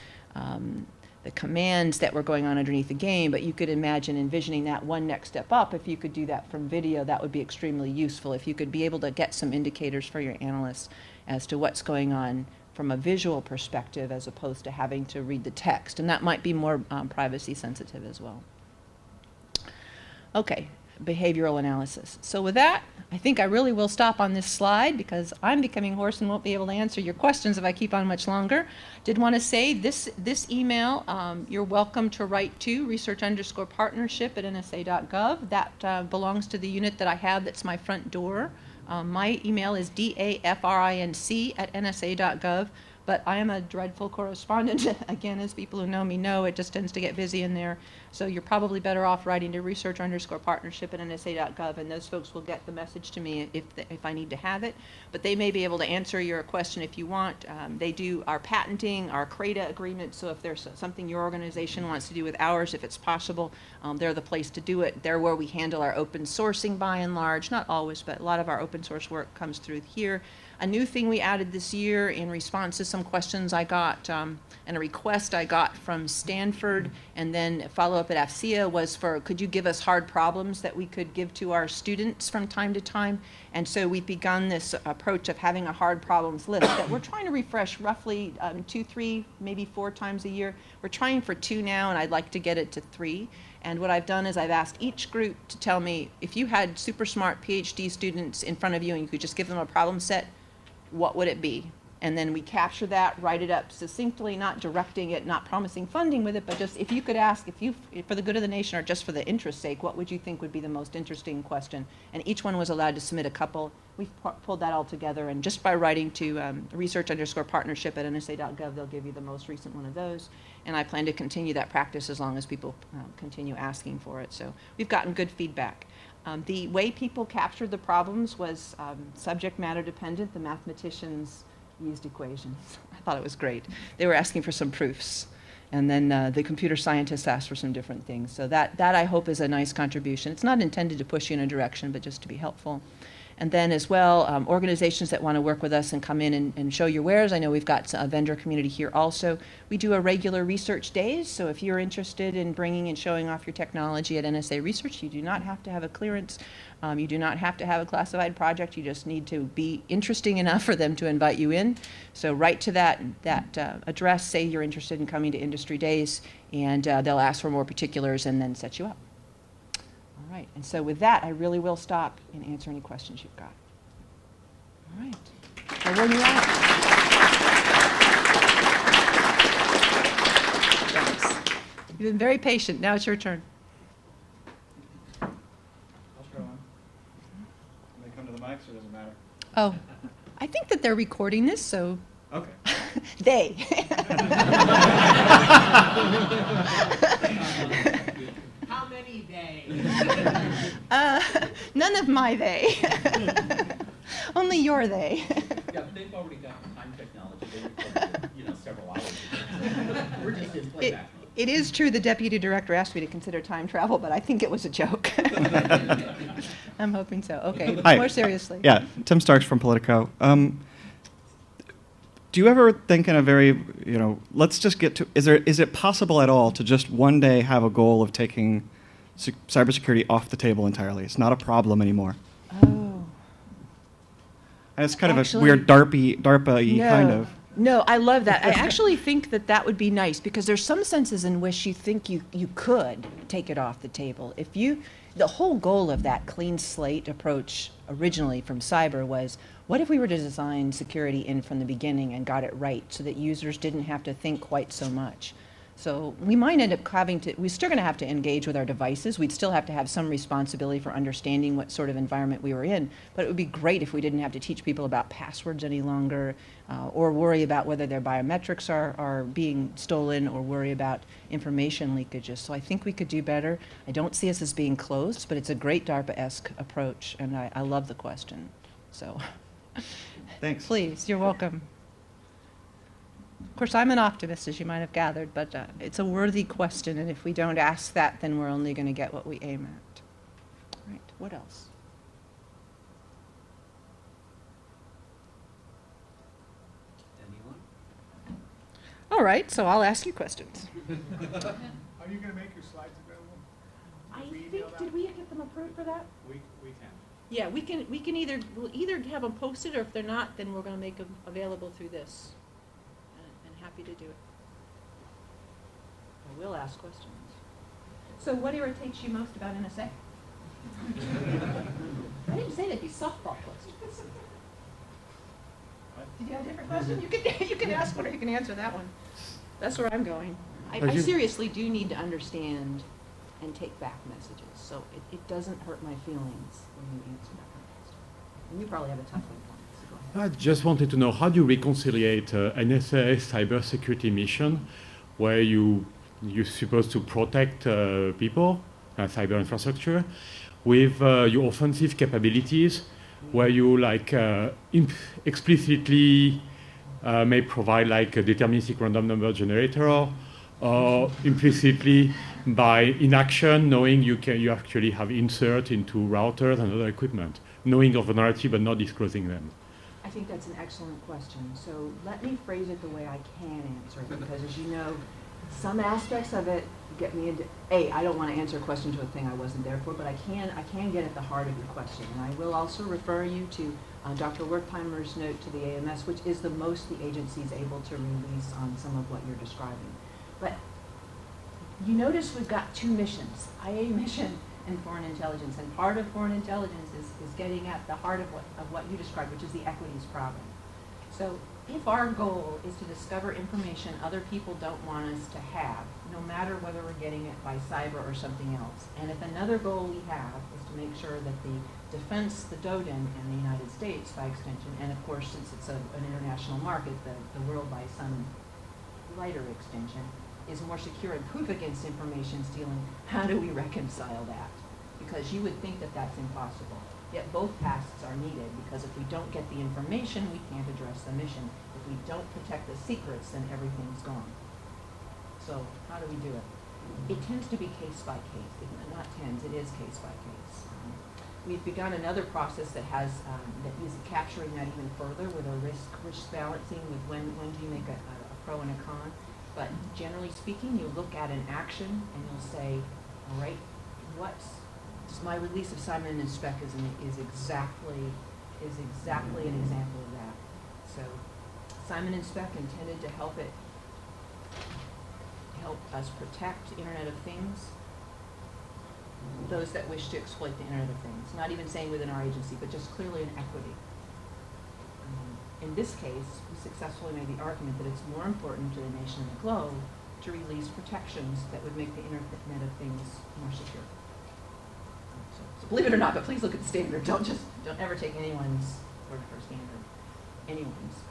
the commands that were going on underneath the game, but you could imagine envisioning that one next step up. If you could do that from video, that would be extremely useful. If you could be able to get some indicators for your analysts as to what's going on from a visual perspective as opposed to having to read the text. And that might be more privacy sensitive as well. Okay, behavioral analysis. So with that, I think I really will stop on this slide because I'm becoming hoarse and won't be able to answer your questions if I keep on much longer. Did want to say this email, you're welcome to write to research_partnership@nsa.gov. That belongs to the unit that I have that's my front door. My email is dafrinc@nsa.gov. But I am a dreadful correspondent. Again, as people who know me know, it just tends to get busy in there. So you're probably better off writing to research_partnership@nsa.gov, and those folks will get the message to me if I need to have it. But they may be able to answer your question if you want. They do our patenting, our CRADA agreement, so if there's something your organization wants to do with ours, if it's possible, they're the place to do it. They're where we handle our open sourcing by and large. Not always, but a lot of our open source work comes through here. A new thing we added this year in response to some questions I got and a request I got from Stanford and then follow up at AFCEA was for, could you give us hard problems that we could give to our students from time to time? And so we've begun this approach of having a hard problems list that we're trying to refresh roughly 2, 3, maybe 4 times a year. We're trying for 2 now, and I'd like to get it to 3. And what I've done is I've asked each group to tell me, if you had super smart PhD students in front of you and you could just give them a problem set, what would it be? And then we capture that, write it up succinctly, not directing it, not promising funding with it, but just if you could ask, for the good of the nation or just for the interest's sake, what would you think would be the most interesting question? And each one was allowed to submit a couple. We've pulled that all together, and just by writing to research_partnership@nsa.gov, they'll give you the most recent one of those. And I plan to continue that practice as long as people continue asking for it. So we've gotten good feedback. The way people captured the problems was subject matter dependent. The mathematicians used equations. I thought it was great. They were asking for some proofs. And then the computer scientists asked for some different things. So that I hope is a nice contribution. It's not intended to push you in a direction, but just to be helpful. And then as well, organizations that want to work with us and come in and show your wares. I know we've got a vendor community here also. We do a regular research days, so if you're interested in bringing and showing off your technology at NSA Research, you do not have to have a clearance. You do not have to have a classified project. You just need to be interesting enough for them to invite you in. So write to that address, say you're interested in coming to industry days, and they'll ask for more particulars and then set you up. All right, and so with that, I really will stop and answer any questions you've got. All right, so when you ask. Thanks. You've been very patient. Now it's your turn. I'll show them. Can they come to the mics, or does it matter? Oh, I think that they're recording this, so. Okay. They. How many they? None of my they. Only your they. Yeah, they've already got time technology. They recorded, several hours ago. We're just in playback mode. It is true the deputy director asked me to consider time travel, but I think it was a joke. I'm hoping so. Okay, Hi. more seriously. Yeah, Tim Starks from Politico. Do you ever think in a very, let's just get to, is it possible at all to just one day have a goal of taking cybersecurity off the table entirely? It's not a problem anymore. Oh. And it's kind Actually, of a weird DARPA-y no. kind of. No, I love that. I actually think that that would be nice because there's some senses in which you think you could take it off the table. The whole goal of that clean slate approach originally from cyber was, what if we were to design security in from the beginning and got it right so that users didn't have to think quite so much? So we might end up we're still going to have to engage with our devices. We'd still have to have some responsibility for understanding what sort of environment we were in. But it would be great if we didn't have to teach people about passwords any longer, or worry about whether their biometrics are being stolen, or worry about information leakages. So I think we could do better. I don't see us as being closed, but it's a great DARPA-esque approach, and I love the question. So Thanks. please, you're welcome. Of course, I'm an optimist, as you might have gathered, but it's a worthy question, and if we don't ask that, then we're only going to get what we aim at. All right, what else? Anyone? All right, so I'll ask you questions. Are you going to make your slides available? I Can we think, email that? did we get them approved for that? We can. Yeah, we'll either have them posted, or if they're not, then we're going to make them available through this. And happy to do it. I will ask questions. So what irritates you most about NSA? I didn't say they'd be softball questions. Did you have a different question? You can ask one, or you can answer that one. That's where I'm going. I seriously do need to understand and take back messages, so it doesn't hurt my feelings when you answer that one. And you probably have a tough one for me, so go ahead. I just wanted to know, how do you reconcile NSA cybersecurity mission, where you're supposed to protect people, cyber infrastructure, with your offensive capabilities, where you explicitly may provide a deterministic random number generator, or implicitly by inaction, knowing you actually have insert into routers and other equipment, knowing your vulnerability but not disclosing them. I think that's an excellent question. So let me phrase it the way I can answer it, because as you know, some aspects of it get me into, I don't want to answer a question to a thing I wasn't there for, but I can get at the heart of your question. And I will also refer you to Dr. Wertheimer's note to the AMS, which is the most the agency is able to release on some of what you're describing. But you notice we've got two missions, IA mission and foreign intelligence. And part of foreign intelligence is getting at the heart of what you described, which is the equities problem. So if our goal is to discover information other people don't want us to have, no matter whether we're getting it by cyber or something else, and if another goal we have is to make sure that the defense, the DoD in the United States by extension, and of course since it's an international market, the world by some lighter extension, is more secure and proof against information stealing, how do we reconcile that? Because you would think that that's impossible. Yet both tasks are needed, because if we don't get the information, we can't address the mission. If we don't protect the secrets, then everything's gone. So how do we do it? It tends to be case by case. Not tends, it is case by case. We've begun another process that is capturing that even further with a risk balancing with when do you make a pro and a con. But generally speaking, you look at an action and you'll say, all right, my release of Simon and Spec is exactly an example of that. So Simon and Spec intended to help us protect Internet of Things, those that wish to exploit the Internet of Things. Not even saying within our agency, but just clearly in equity. In this case, we successfully made the argument that it's more important to the nation and the globe to release protections that would make the Internet of Things more secure. So believe it or not, but please look at the standard. Don't ever take anyone's word for standard. Anyone's.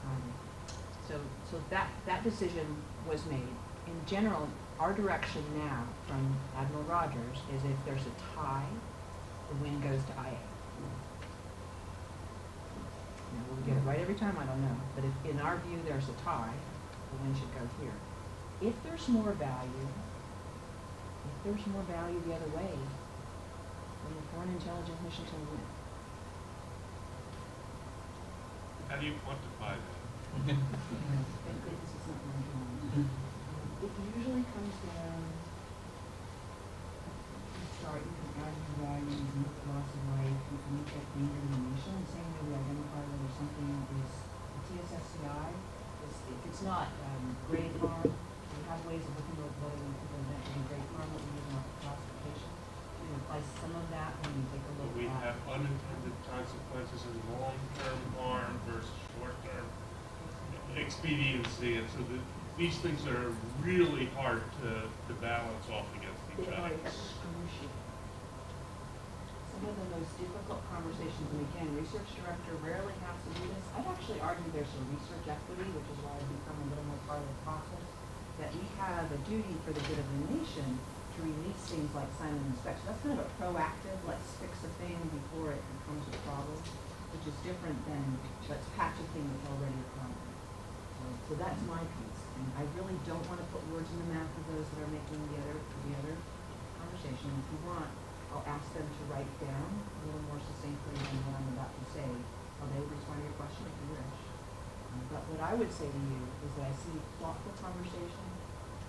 So that decision was made. In general, our direction now from Admiral Rogers is if there's a tie, the win goes to IA. Now, will we get it right every time? I don't know. But if in our view there's a tie, the win should go here. If there's more value the other way, then the foreign intelligence mission will win. How do you quantify that? This is not my doing. It usually comes down, you can add new values, look at loss of life, you can look at danger to the nation, the same way we identify whether something is the TSSCI, is the it's not grade farm. We have ways of looking at whether we can invent a grade farm that we use in our classification. We can apply some of that when we take a look We at. have unintended consequences in long-term harm versus short-term expediency, and so these things are really hard to balance off against each They are other. excruciating. Some of the most difficult conversations, and again, research director rarely has to do this. I'd actually argue there's some research equity, which is why I've become a little more part of the process, that we have a duty for the good of the nation to release things like sign and inspection. That's kind of a proactive, let's fix a thing before it becomes a problem, which is different than let's patch a thing that's already a problem. So that's my piece. And I really don't want to put words in the mouth of those that are making the other conversation. If you want, I'll ask them to write down a little more succinctly than what I'm about to say. Or they will respond to your question if you wish. But what I would say to you is that I see thoughtful conversation.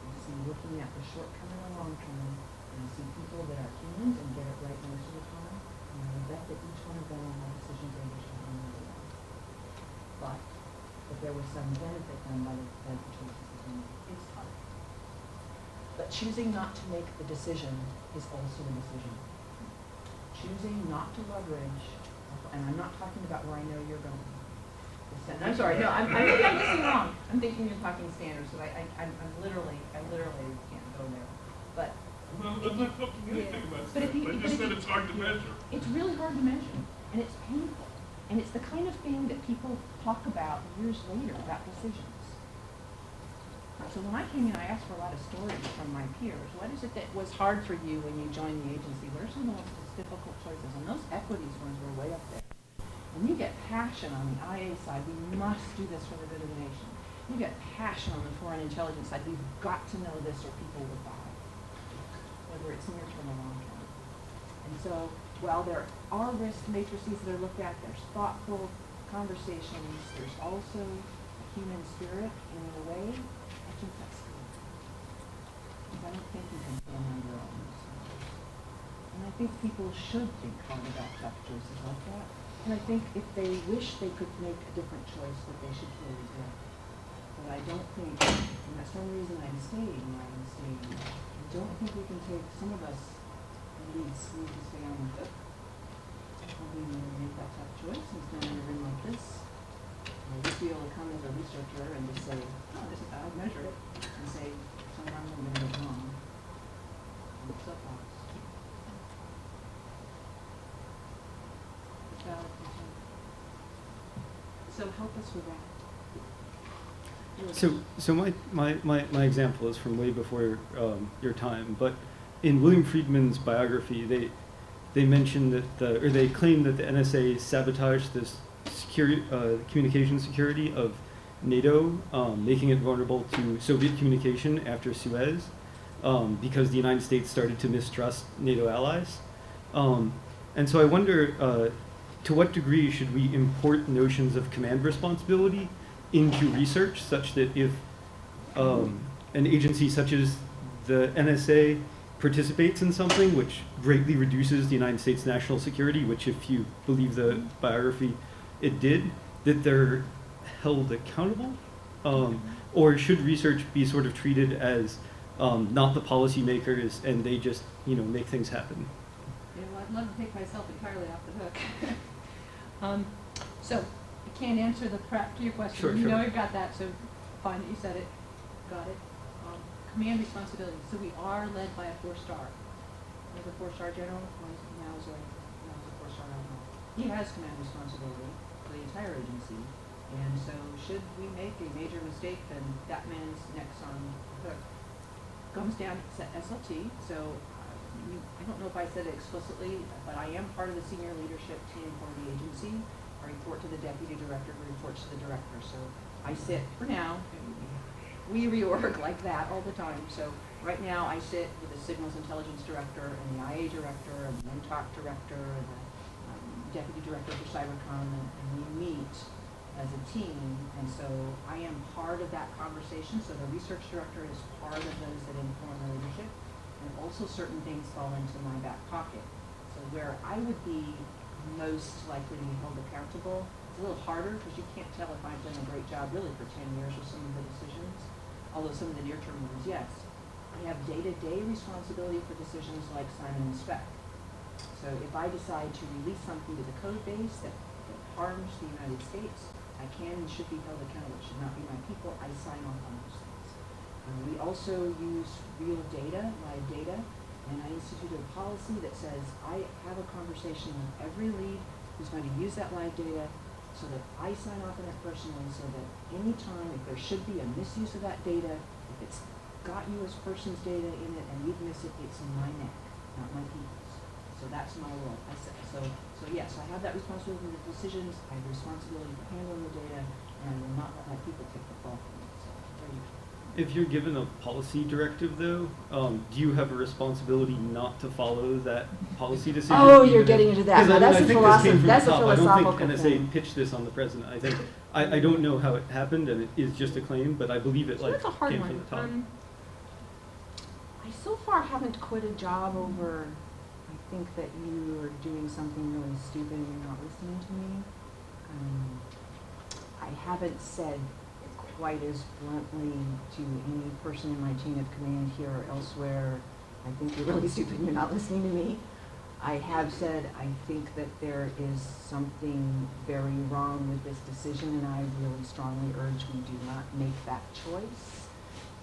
I see looking at the short term and the long term. And I see people that are humans and get it right most of the time. And I bet that each one of them will have decisions they wish to have made. But if there was some benefit done by the choices that they made, it's tough. But choosing not to make the decision is also a decision. Choosing not to leverage, and I'm not talking about where I know you're going. I'm sorry, no, I'm listening wrong. I'm thinking you're talking standards, so I'm literally can't go there. But Well, I'm not talking anything about but if that. you- I but just if said you- it's hard to measure. it's really hard to measure, and it's painful. And it's the kind of thing that people talk about years later about decisions. So when I came in, I asked for a lot of stories from my peers. What is it that was hard for you when you joined the agency? What are some of the most difficult choices? And those equities ones were way up there. When you get passion on the IA side, we must do this for the good of the nation. You get passion on the foreign intelligence side, we've got to know this or people will die, whether it's near term or long term. And so while there are risk matrices that are looked at, there's thoughtful conversations, there's also a human spirit, and in a way, I think that's good. Because I don't think you can stand on your own. And I think people should think hard about tough choices like that. And I think if they wish they could make a different choice, that they should feel regret. But I don't think, and that's one reason I'm staying where I'm staying, I don't think we can take, some of us at least need to stay on the hook. We need to make that tough choice and stand in a room like this. I just be able to come as a researcher and just say, oh, this is how I measure it, and say, sometimes I'm going to get wrong. And it's up on us. So help us with that. So my example is from way before your time, but in William Friedman's biography, they mentioned that they claimed that the NSA sabotaged this communication security of NATO, making it vulnerable to Soviet communication after Suez, because the United States started to mistrust NATO allies. And so I wonder, to what degree should we import notions of command responsibility into research, such that if an agency such as the NSA participates in something which greatly reduces the United States national security, which if you believe the biography, it did, that they're held accountable? Or should research be sort of treated as not the policymakers and they just make things happen? Yeah, well, I'd love to take myself entirely off the hook. So I can't answer the prep to your question. Sure, You know sure. I've got that, so fine that you said it. Got it. Command responsibility. So we are led by a 4-star. There's a 4-star general. Now is a 4-star admiral. He has command responsibility for the entire agency. And so should we make a major mistake, then that man's next on the hook. Comes down to SLT. So I don't know if I said it explicitly, but I am part of the senior leadership team for the agency. I report to the deputy director, who reports to the director. So I sit, for now, we reorg like that all the time. So right now I sit with the signals intelligence director and the IA director and the NTOC director and the deputy director for Cybercom, and we meet as a team. And so I am part of that conversation. So the research director is part of those that inform the leadership. And also certain things fall into my back pocket. So where I would be most likely to be held accountable It's a little harder because you can't tell if I've done a great job really for 10 years with some of the decisions, although some of the near-term ones, yes. I have day-to-day responsibility for decisions like sign and inspect. So if I decide to release something to the code base that harms the United States, I can and should be held accountable. It should not be my people. I sign off on those things. We also use real data, live data, and I instituted a policy that says I have a conversation with every lead who's going to use that live data so that I sign off on it personally so that any time if there should be a misuse of that data, if it's got you as person's data in it and you'd miss it, it's in my neck, not my people's. So that's my role. So yes, I have that responsibility for the decisions, I have responsibility for handling the data, and I will not let my people take the fall from it. So there you go. If you're given a policy directive, though, do you have a responsibility not to follow that policy decision? Oh, you're getting into that. No, that's a philosophy. That's a I philosophical don't think NSA thing. pitched this on the president. I think I don't know how it happened, and it is just a claim, but I believe it So like that's a hard came one. from the top. I so far haven't quit a job over, I think that you are doing something really stupid and you're not listening to me. I haven't said quite as bluntly to any person in my chain of command here or elsewhere, I think you're really stupid and you're not listening to me. I have said I think that there is something very wrong with this decision, and I really strongly urge we do not make that choice.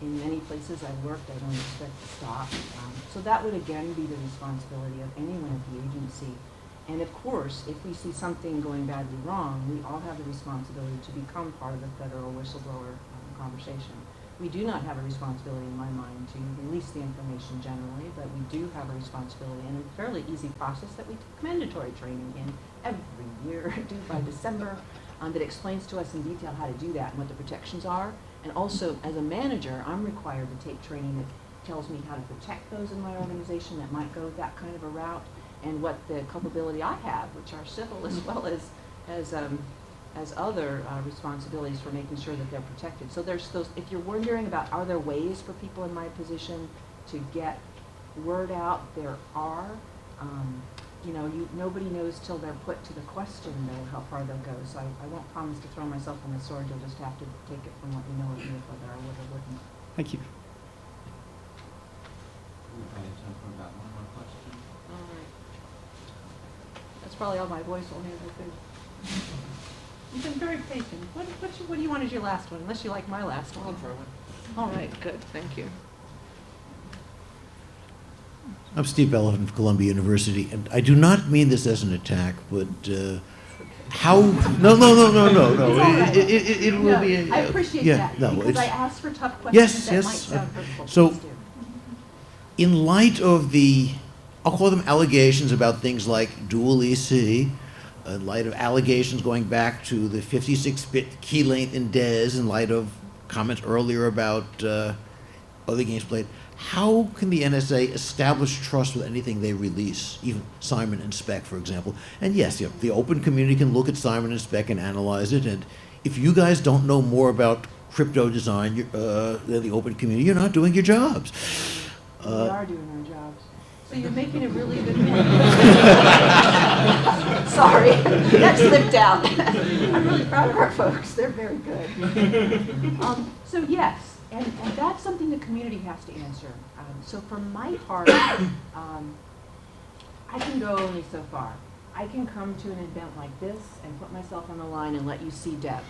In many places I've worked, I don't expect to stop. So that would again be the responsibility of anyone at the agency. And of course, if we see something going badly wrong, we all have the responsibility to become part of the federal whistleblower conversation. We do not have a responsibility in my mind to release the information generally, but we do have a responsibility and a fairly easy process that we take mandatory training in every year, due by December, that explains to us in detail how to do that and what the protections are. And also, as a manager, I'm required to take training that tells me how to protect those in my organization that might go that kind of a route, and what the culpability I have, which are civil as well as other responsibilities for making sure that they're protected. So there's those, if you're wondering about are there ways for people in my position to get word out, there are. Nobody knows till they're put to the question, though, how far they'll go. So I won't promise to throw myself on the sword. You'll just have to take it from what you know of me, whether I would or wouldn't. Thank you. We probably have time for about one more question. All right. That's probably all my voice will handle, too. You've been very patient. What do you want as your last one, unless you like my last one? I'll throw one. All right, good, thank you. I'm Steve Bellin from Columbia University, and I do not mean this as an attack, but how? No. It's all right. It will be. I appreciate yeah, that, no, because it's, I asked for tough questions that yes. might sound hurtful. So, Please do. in light of the, I'll call them allegations about things like dual EC, in light of allegations going back to the 56-bit key length in DES, in light of comments earlier about other games played, how can the NSA establish trust with anything they release, even Simon and Spec, for example? And yes, the open community can look at Simon and Spec and analyze it, and if you guys don't know more about crypto design than the open community, you're not doing your jobs. We are doing our jobs. So you're making a really good point. Sorry, that slipped out. I'm really proud of our folks. They're very good. So yes, and that's something the community has to answer. So for my part, I can go only so far. I can come to an event like this and put myself on the line and let you see Deb,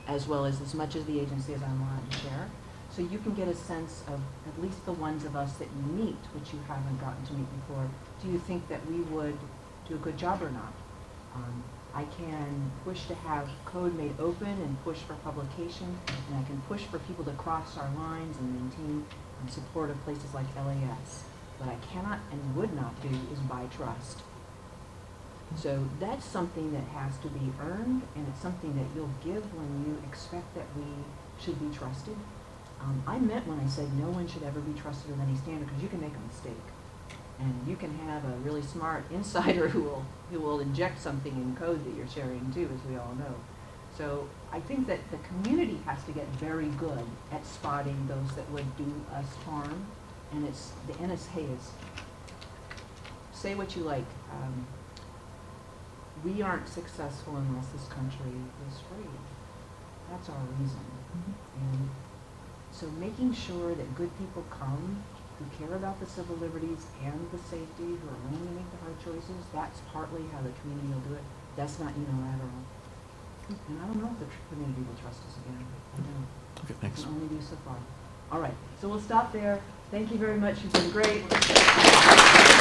as well as much as the agency as I'm allowed to share. So you can get a sense of at least the ones of us that you meet, which you haven't gotten to meet before. Do you think that we would do a good job or not? I can push to have code made open and push for publication, and I can push for people to cross our lines and maintain support of places like LAS. What I cannot and would not do is buy trust. So that's something that has to be earned, and it's something that you'll give when you expect that we should be trusted. I meant when I said no one should ever be trusted with any standard, because you can make a mistake. And you can have a really smart insider who will inject something in code that you're sharing too, as we all know. So I think that the community has to get very good at spotting those that would do us harm. And it's the NSA is, say what you like, we aren't successful unless this country is free. That's our reason. And so making sure that good people come who care about the civil liberties and the safety, who are willing to make the hard choices, that's partly how the community will do it. That's not unilateral. And I don't know if the community will trust us again. I don't. Okay, thanks. We can only do so far. All right, so we'll stop there. Thank you very much. You've been great.